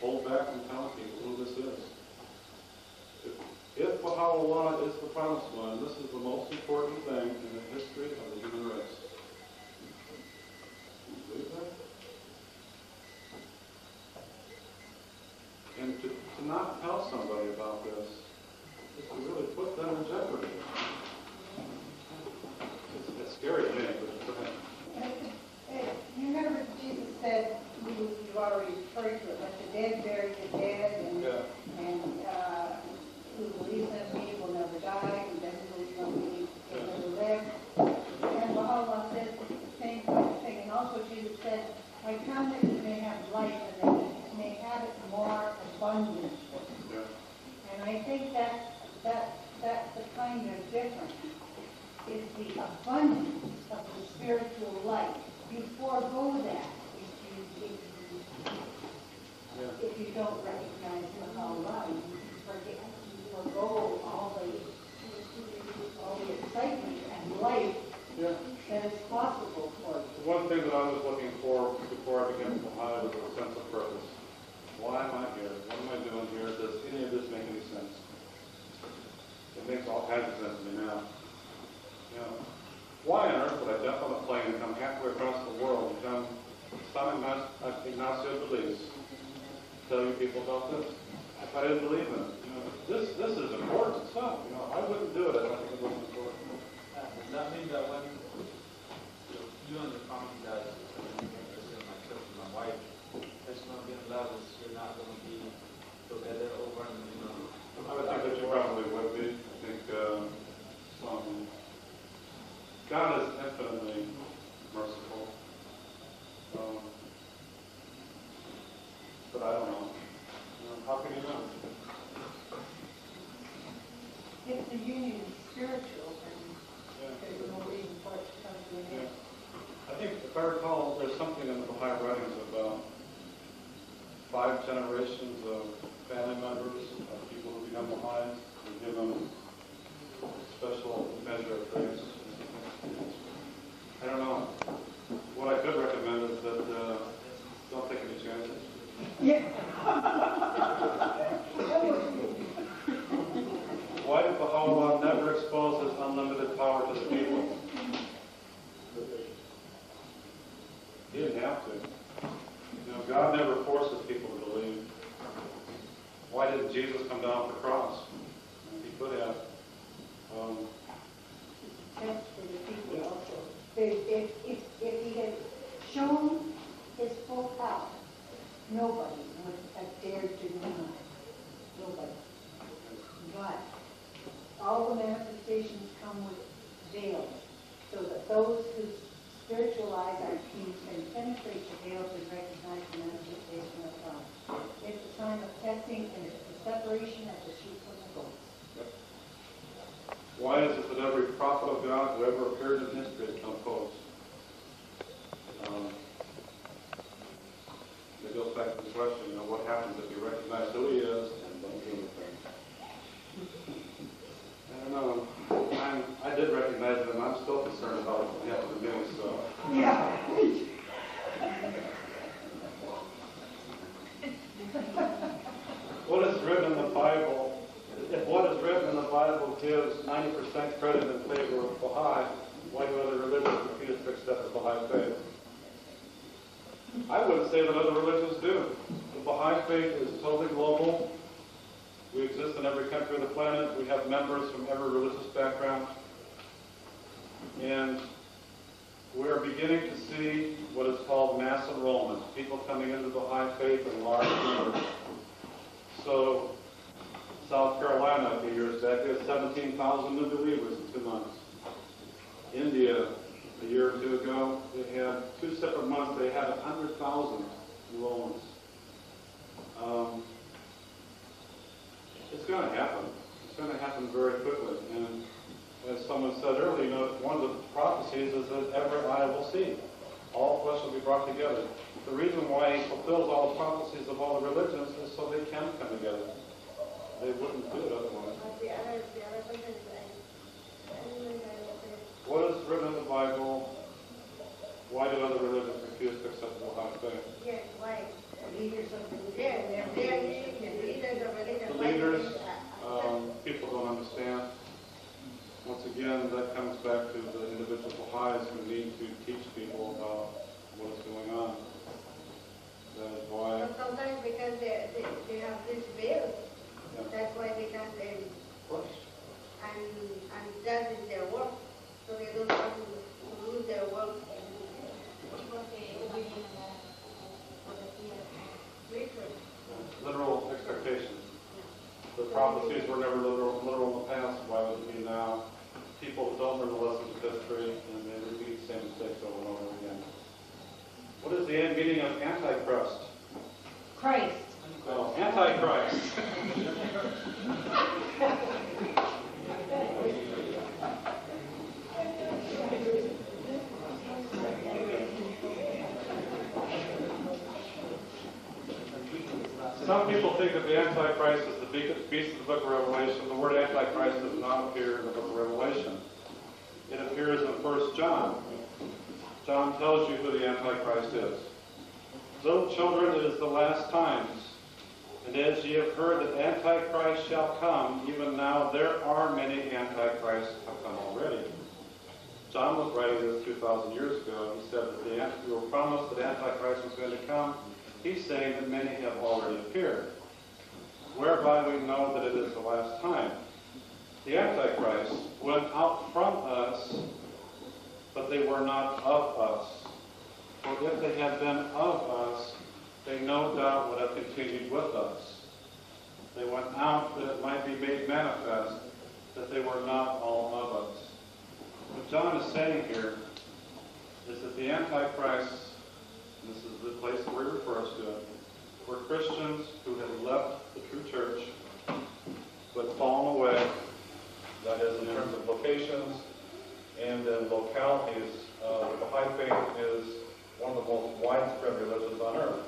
hold back from telling people who this is. If Baha'u'llah is the promised one, this is the most important thing in the history of the human race. Do you believe that? And to not tell somebody about this is to really put them in jeopardy. It's scary to me, but go ahead. You remember Jesus said, you already referred to it, let the dead bury the dead, and who believes in me will never die, who doesn't believe in me will never live. And Baha'u'llah says the same thing. And also Jesus said, I come that you may have life and that you may have it more abundantly. And I think that's the kind of difference. It's the abundance of the spiritual life. You forego that if you don't recognize Baha'u'llah. You forego all the excitement and life that is possible for you. One thing that I was looking for before I became Baha'i was a sense of purpose. Why am I here? What am I doing here? Does any of this make any sense? It makes all kinds of sense to me now. You know, why on earth would I jump on a plane and come halfway across the world and come San Ignacio, Belize, tell you people about this? If I didn't believe in it, you know, this is important stuff. You know, I wouldn't do it if I think it wasn't important. Does that mean that when you and the family guys, myself and my wife, there's not been levels, you're not going to be together over and, you know? I would think that you probably would be. I think God is infinitely merciful. But I don't know. How can you know? If the union is spiritual, then there's no reason for it to come to an end. I think, if I recall, there's something in the Baha'i writings about 5 generations of family members of people who become Baha'is and give them special measure of grace. I don't know. What I could recommend is that don't take any chances. Yeah. Why did Baha'u'llah never expose his unlimited power to the people? He didn't have to. You know, God never forces people to believe. Why didn't Jesus come down the cross? He could have. Test for the people also. If he had shown his full power, nobody would have dared to deny it. Nobody. But all the manifestations come with veils, so that those whose spiritual eyes are keen can penetrate the veils and recognize the manifestation of God. It's a sign of testing, and it's the separation of the sheep from the goats. Why is it that every prophet of God who ever appeared in history has come close? It goes back to the question, you know, what happens if you recognize who he is and don't do anything? I don't know. I did recognize it, and I'm still concerned about what happened to me, so. Yeah. What is written in the Bible, if what is written in the Bible gives 90% credit in favor of Baha'i, why do other religions refuse to accept the Baha'i faith? I wouldn't say that other religions do. The Baha'i faith is totally global. We exist in every country of the planet. We have members from every religious background. And we're beginning to see what is called mass enrollment, people coming into the Baha'i faith in large numbers. So, South Carolina, a few years back, they had 17,000 new believers in 2 months. India, a year or two ago, they had 2 separate months, they had 100,000 enrollments. It's going to happen. It's going to happen very quickly. And as someone said earlier, you know, one of the prophecies is that every eye will see. All flesh will be brought together. The reason why he fulfills all the prophecies of all the religions is so they can come together. They wouldn't do it otherwise. What is written in the Bible? Why do other religions refuse to accept the Baha'i faith? Yes, why? The leaders of the religion. The leaders, people don't understand. Once again, that comes back to the individual Baha'is who need to teach people about what is going on. That is why. But sometimes because they have this veil, that's why they can't and that is their work. So they don't want to lose their work. Literal expectations. The prophecies were never literal in the past. Why would it be now? People don't learn the lessons of history, and they repeat the same mistakes over and over again. What is the end meaning of Antichrist? Christ. Well, Antichrist. Some people think that the Antichrist is the beast of the book of Revelation. The word Antichrist does not appear in the book of Revelation. It appears in 1 John. John tells you who the Antichrist is. Little children, it is the last times. And as ye have heard that Antichrist shall come, even now there are many Antichrists have come already. John was writing this 2,000 years ago. He said that we were promised that Antichrist was going to come. He's saying that many have already appeared, whereby we know that it is the last time. The Antichrist went out from us, but they were not of us. For if they had been of us, they no doubt would have continued with us. They went out that it might be made manifest that they were not all of us. What John is saying here is that the Antichrist, and this is the place where he refers to it, were Christians who had left the true church, but fallen away. That is, in terms of locations and in localities. The Baha'i faith is one of the most widespread religions on earth.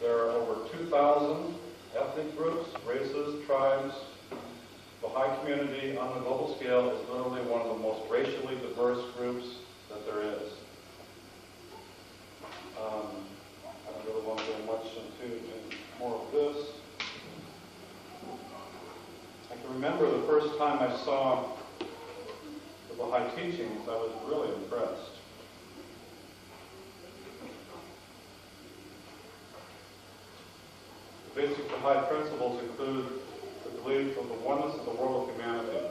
There are over 2,000 ethnic groups, races, tribes. The Baha'i community on the global scale is literally one of the most racially diverse groups that there is. I don't really want to go much into more of this. first time I saw the Baha'i teachings, I was really impressed. The basic Baha'i principles include the belief of the oneness of the world of humanity.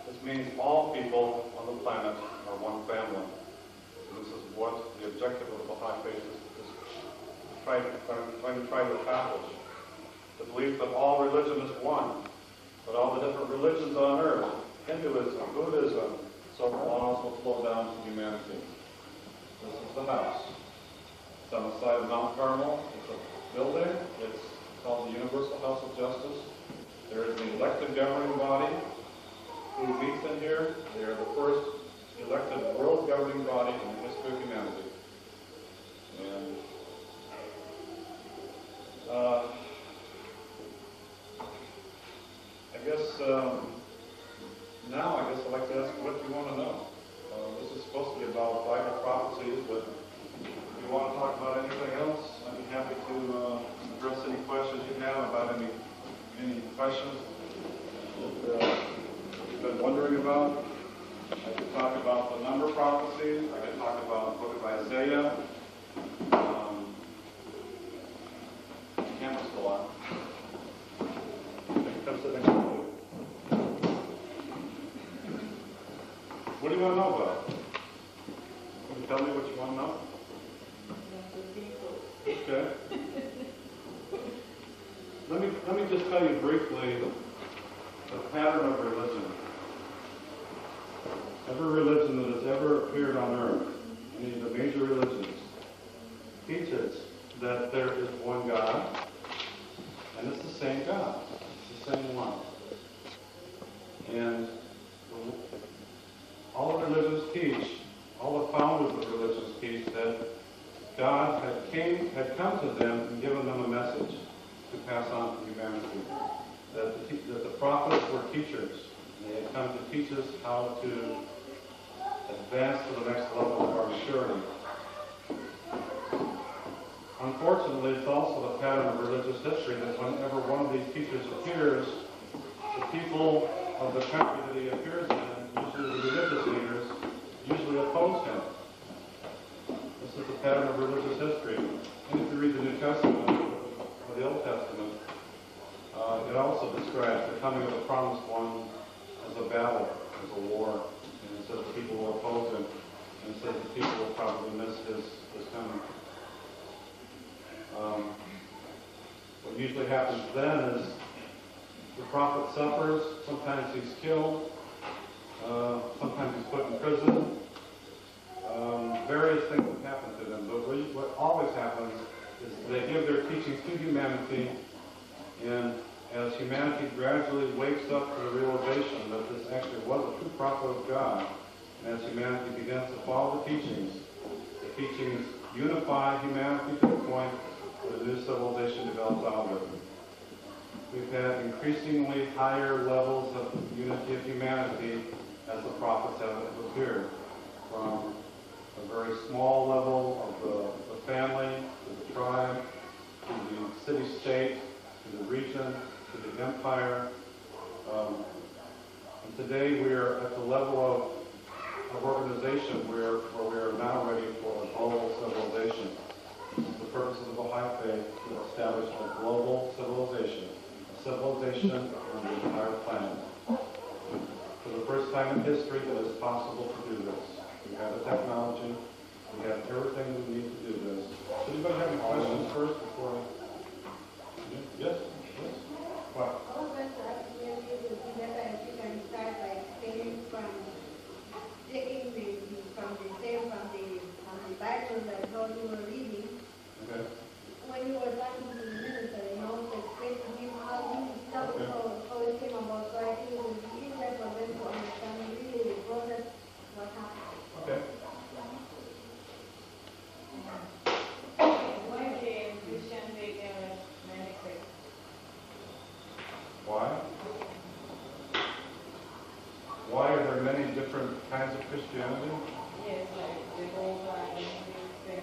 This means all people on the planet are one family. And this is what the objective of the Baha'i faith is trying to accomplish. The belief that all religion is one, but all the different religions on earth, Hinduism, Buddhism, so laws will flow down to humanity. This is the house. It's on the side of Mount Carmel. It's a building. It's called the Universal House of Justice. There is the elected governing body who meets in here. They are the first elected world governing body in the history of humanity. And now I'd like to ask what you want to know. This is supposed to be about Bible prophecies, but if you want to talk about anything else, I'd be happy to address any questions you have about any questions that you've been wondering about. I could talk about the number prophecies. I could talk about the book of Isaiah. Camera's still on. Come sit next to you. What do you want to know about? Can you tell me what you want to know? Okay. Let me just tell you briefly the pattern of religion. Every religion that has ever appeared on earth, any of the major religions, teaches that there is one God, and it's the same God. It's the same one. And all the religions teach, all the founders of religions teach that God had come to them and given them a message to pass on to humanity. That the prophets were teachers. They had come to teach us how to advance to the next level of our maturity. Unfortunately, it's also the pattern of religious history that whenever one of these teachers appears, the people of the country that he appears in, usually the religious leaders, usually oppose him. This is the pattern of religious history. And if you read the New Testament or the Old Testament, it also describes the coming of the promised one as a battle, as a war. And it says the people will oppose him. And it says the people will probably miss his coming. What usually happens then is the prophet suffers. Sometimes he's killed. Sometimes he's put in prison. Various things have happened to them. But what always happens is they give their teachings to humanity, and as humanity gradually wakes up to the realization that this actually was a true prophet of God, and as humanity begins to follow the teachings unify humanity to the point where the new civilization develops out of it. We've had increasingly higher levels of unity of humanity as the prophets have appeared, from a very small level of the family, to the tribe, to the city-state, to the region, to the empire. And today we are at the level of organization where we are now ready for a global civilization. This is the purpose of the Baha'i faith, to establish a global civilization, a civilization on the entire planet. For the first time in history, it is possible to do this. We have the technology, we have everything we need to do this. Does anybody have any questions first before I... Yes? Yes? What? I was going to ask you if you can start by explaining from taking from the Bible that how you were reading. Okay. When you were talking to the minister, to explain to him how he felt, how it came about. So I think it was easier for them to understand really the process, what happened. Okay. Why did Christians take many sects? Why? Why are there many different kinds of Christianity? Yes, like Jehovah and Hindus and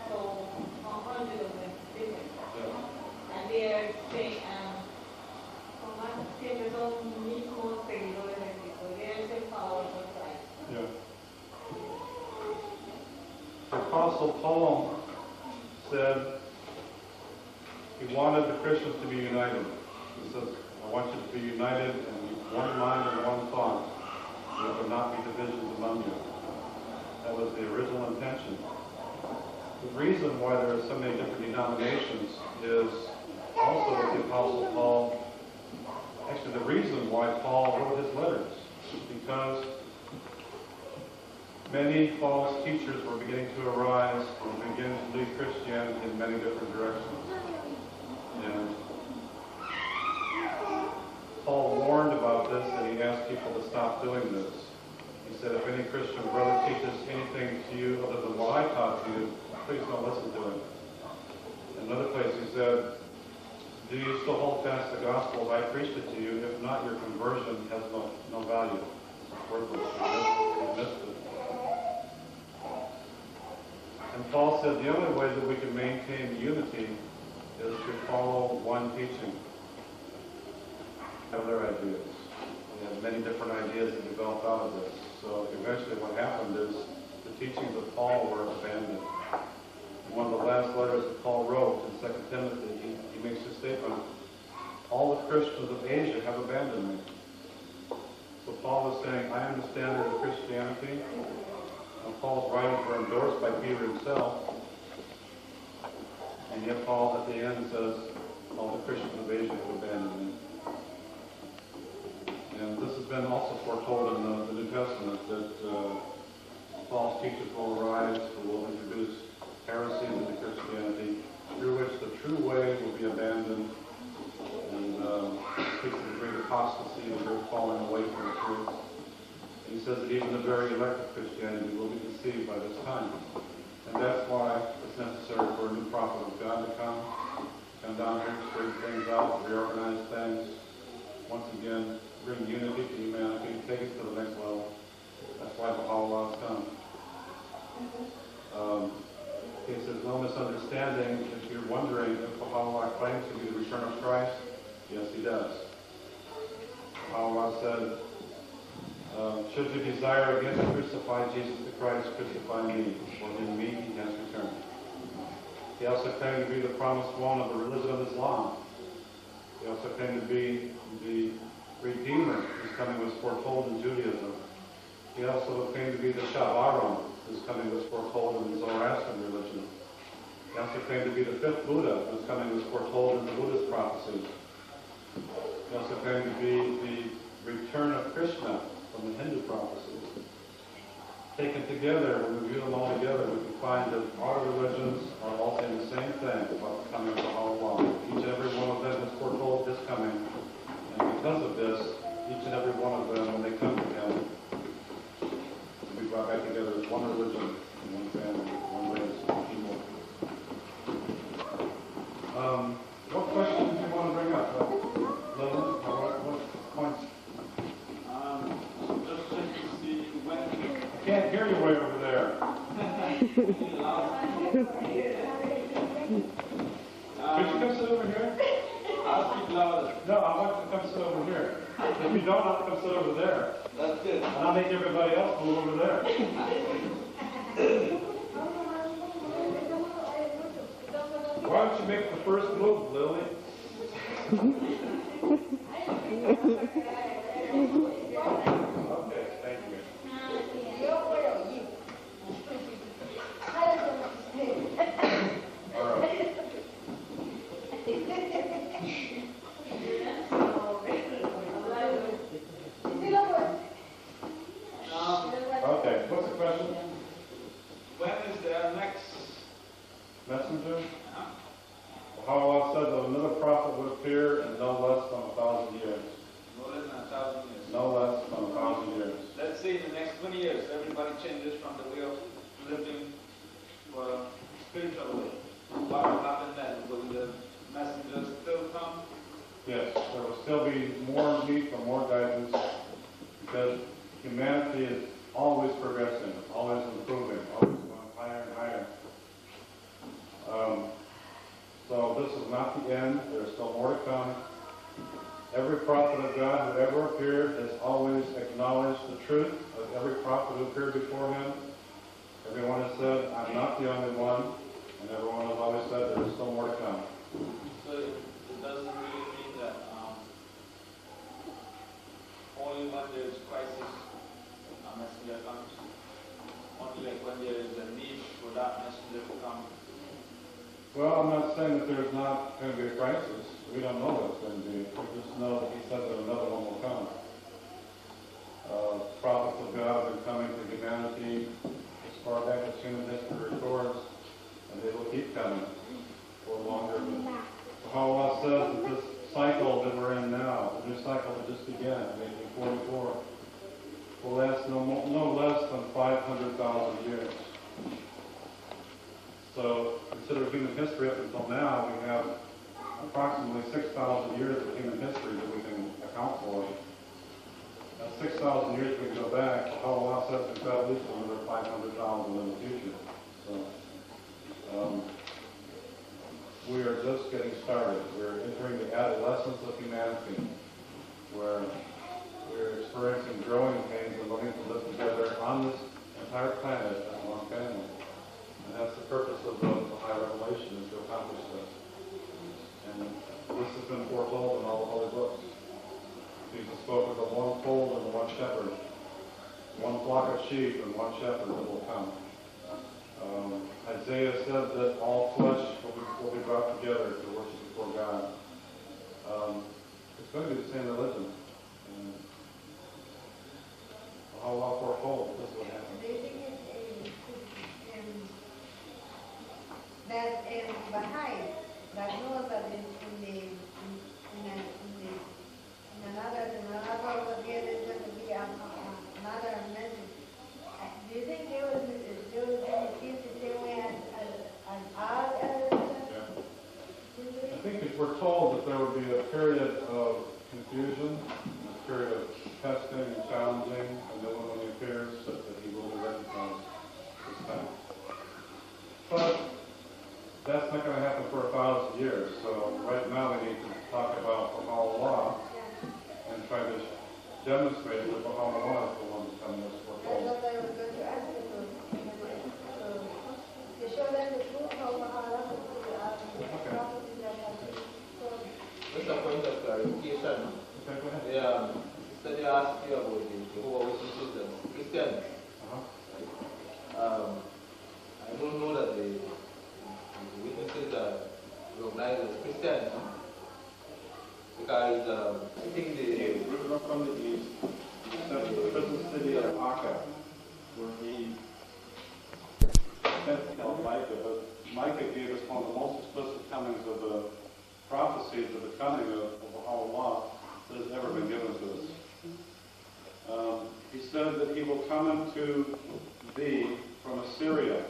so 100 of them different. Yeah. And they are saying Apostle Paul said he wanted the Christians to be united. He says, I want you to be united in one mind and one thought. There will not be divisions among you. That was the original intention. The reason why there are so many different denominations is also that the Apostle Paul, actually the reason why Paul wrote his letters is because many false teachers were beginning to arise and beginning to lead Christianity in many different directions. And Paul warned about this, and he asked people to stop doing this. He said, if any Christian brother teaches anything to you other than what I taught to you, please don't listen to him. In another place he said, do you still hold fast the gospel as I preached it to you? If not, your conversion has no value. It's worthless. You missed it. And Paul said the only way that we can maintain unity is to follow one teaching. Other ideas. We have many different ideas that developed out of this. So eventually what happened is the teachings of Paul were abandoned. In one of the last letters that Paul wrote in 2 Timothy, he makes a statement, all the Christians of Asia have abandoned me. So Paul is saying, I am the standard of Christianity. And Paul's writings were endorsed by Peter himself. And yet Paul at the end says, all the Christians of Asia have abandoned me. And this has been also foretold in the New Testament that false teachers will arise who will introduce heresies into Christianity, through which the true way will be abandoned, and speaks of the great apostasy, the great falling away from the truth. And he says that even the very elect of Christianity will be deceived by this time. And that's why it's necessary for a new prophet of God to come down here, straighten things out, reorganize things, once again, bring unity to humanity, take us to the next level. That's why Baha'u'llah's come. He says, no misunderstanding. If you're wondering if Baha'u'llah claims to be the return of Christ, yes, he does. Baha'u'llah said, should you desire again to crucify Jesus the Christ, crucify me, for in me he has returned. He also claimed to be the promised one of the religion of Islam. He also claimed to be the Redeemer whose coming was foretold in Judaism. He also claimed to be the Sha'aron whose coming was foretold in the Zoroastrian religion. He also claimed to be the fifth Buddha whose coming was foretold in the Buddhist prophecies. He also claimed to be the return of Krishna from the Hindu prophecies. Taken together, when we view them all together, we can find that our religions are all saying the same thing about the coming of Baha'u'llah. Each and every one of them is foretold his coming. And because of this, each and every one of them, when they come to him, will be brought back together as one religion, one family, one race, one people. What questions do you want to bring up? Lilith, what points? Just to see when... I can't hear you way over there. Could you come sit over here? I'll speak louder. No, I want you to come sit over here. If you don't, I'll come sit over there. That's good. And I'll make everybody else move over there. Why don't you make the first move, Lily? Okay, thank you. All right. Okay, what's the question? When is their next... Messenger? Baha'u'llah said that another prophet would appear in no less than 1,000 years. No less than 1,000 years. No less than 1,000 years. Let's say in the next 20 years, everybody changes from the way of living to a spiritual way. What will happen then? Will the messengers still come? Yes, there will still be more need for more guidance because humanity is always progressing, always improving, always going higher and higher. So this is not the end. There's still more to come. Every prophet of God who ever appeared has always acknowledged the truth of every prophet who appeared before him, Everyone has said, I'm not the only one, and everyone has always said there's still more to come. So it doesn't really mean that only when there is crisis a messenger comes. Only like when there is a need for that messenger to come. Well, I'm not saying that there's not going to be a crisis. We don't know what it's going to be. We just know that he said that another one will come. Prophets of God have been coming to humanity as far back as human history records, and they will keep coming for longer. Baha'u'llah says that this cycle that we're in now, the new cycle that just began in 1844, will last no less than 500,000 years. So, consider human history up until now, we have approximately 6,000 years of human history that we can account for. Now, 6,000 years we can go back, Allah says we've got at least another 500,000 in the future. So, we are just getting started. We're entering the adolescence of humanity, where we're experiencing growing pains and learning to live together on this entire planet as one family. And that's the purpose of the high revelation, is to accomplish this. And this has been foretold in all the holy books. Jesus spoke of the one fold and the one shepherd, one flock of sheep and one shepherd that will come. Isaiah said that all flesh will be brought together to worship before God. It's going to be the same religion. And Allah foretold this would happen. Do you think that in Baha'i, that knows that in another over here there's going to be another message. Do you think they will receive the same way as our I think we're told that there would be a period of confusion, a period of testing and challenging, and then when he appears, that he will be recognized this time. But that's not going to happen for 1,000 years. So right now we need to talk about Baha'u'llah and try to demonstrate that Baha'u'llah is the one to come this foretold. That's what I was going to ask you to show them the truth of Baha'u'llah. Just a point of clarification. Okay, go ahead. Yeah, study asked you about the Jehovah's Witnesses and Christians. I don't know that the witnesses are recognized as Christians, because I think He grew up from the east. He sent to the prison city of Akka, where he sent to tell Micah. But Micah gave us one of the most explicit comings of the prophecies of the coming of Baha'u'llah that has ever been given to us. He said that he will come into thee from Assyria.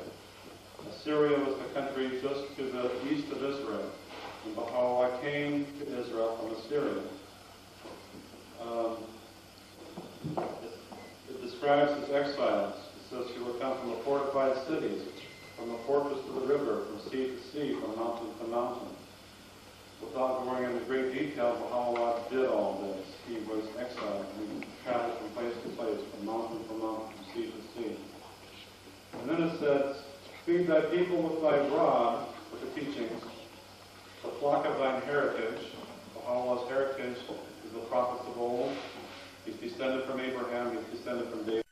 Assyria was the country just to the east of Israel. And Baha'u'llah came to Israel from Assyria. It describes his exiles. It says he will come from the fortified cities, from the fortress to the river, from sea to sea, from mountain to mountain. Without going into great detail, Baha'u'llah did all this. He was exiled. He traveled from place to place, from mountain to mountain, from sea to sea. And then it says, feed thy people with thy rod, with the teachings, the flock of thine heritage. Baha'u'llah's heritage is the prophets of old. He's descended from Abraham. He's descended from David.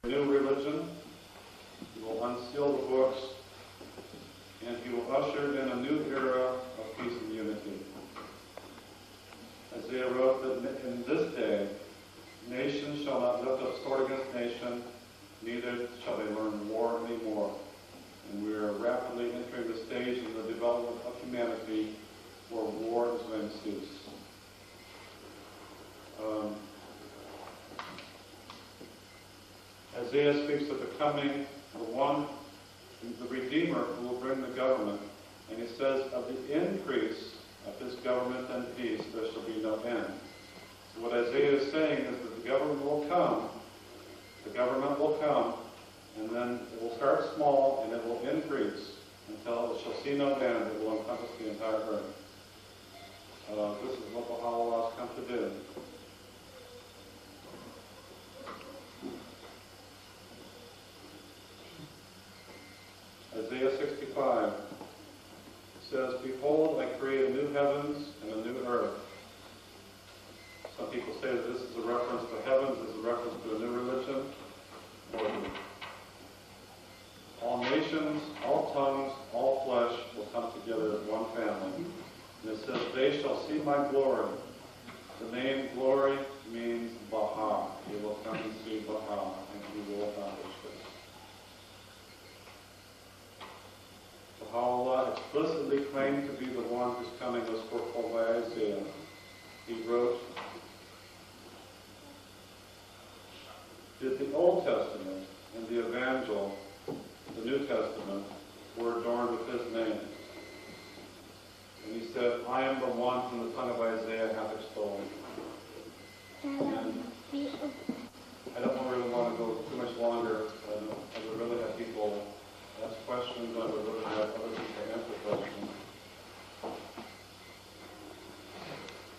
New religion. He will unseal the books, and he will usher in a new era of peace and unity. Isaiah wrote that in this day, nation shall not lift up sword against nation, neither shall they learn war anymore. And we are rapidly entering the stage in the development of humanity where war is going to cease. Isaiah speaks of the coming, the Redeemer who will bring the government. And he says, of the increase of his government and peace, there shall be no end. So what Isaiah is saying is that the government will come, and then it will start small and it will increase until it shall see no end. It will encompass the entire earth. This is what Baha'u'llah has come to do. Isaiah 65 says, "Behold, I create a new heavens and a new earth." Some people say that this is a reference to heavens, is a reference to a new religion. Or all nations, all tongues, all flesh will come together as one family. And it says, "They shall see my glory." The name glory means Baha. They will come and see Baha, and he will accomplish this. Baha'u'llah explicitly claimed to be the one whose coming was foretold by Isaiah. He wrote, "Did the Old Testament and the Evangel, the New Testament, were adorned with his name?" And he said, "I am the one whom the tongue of Isaiah hath extolled."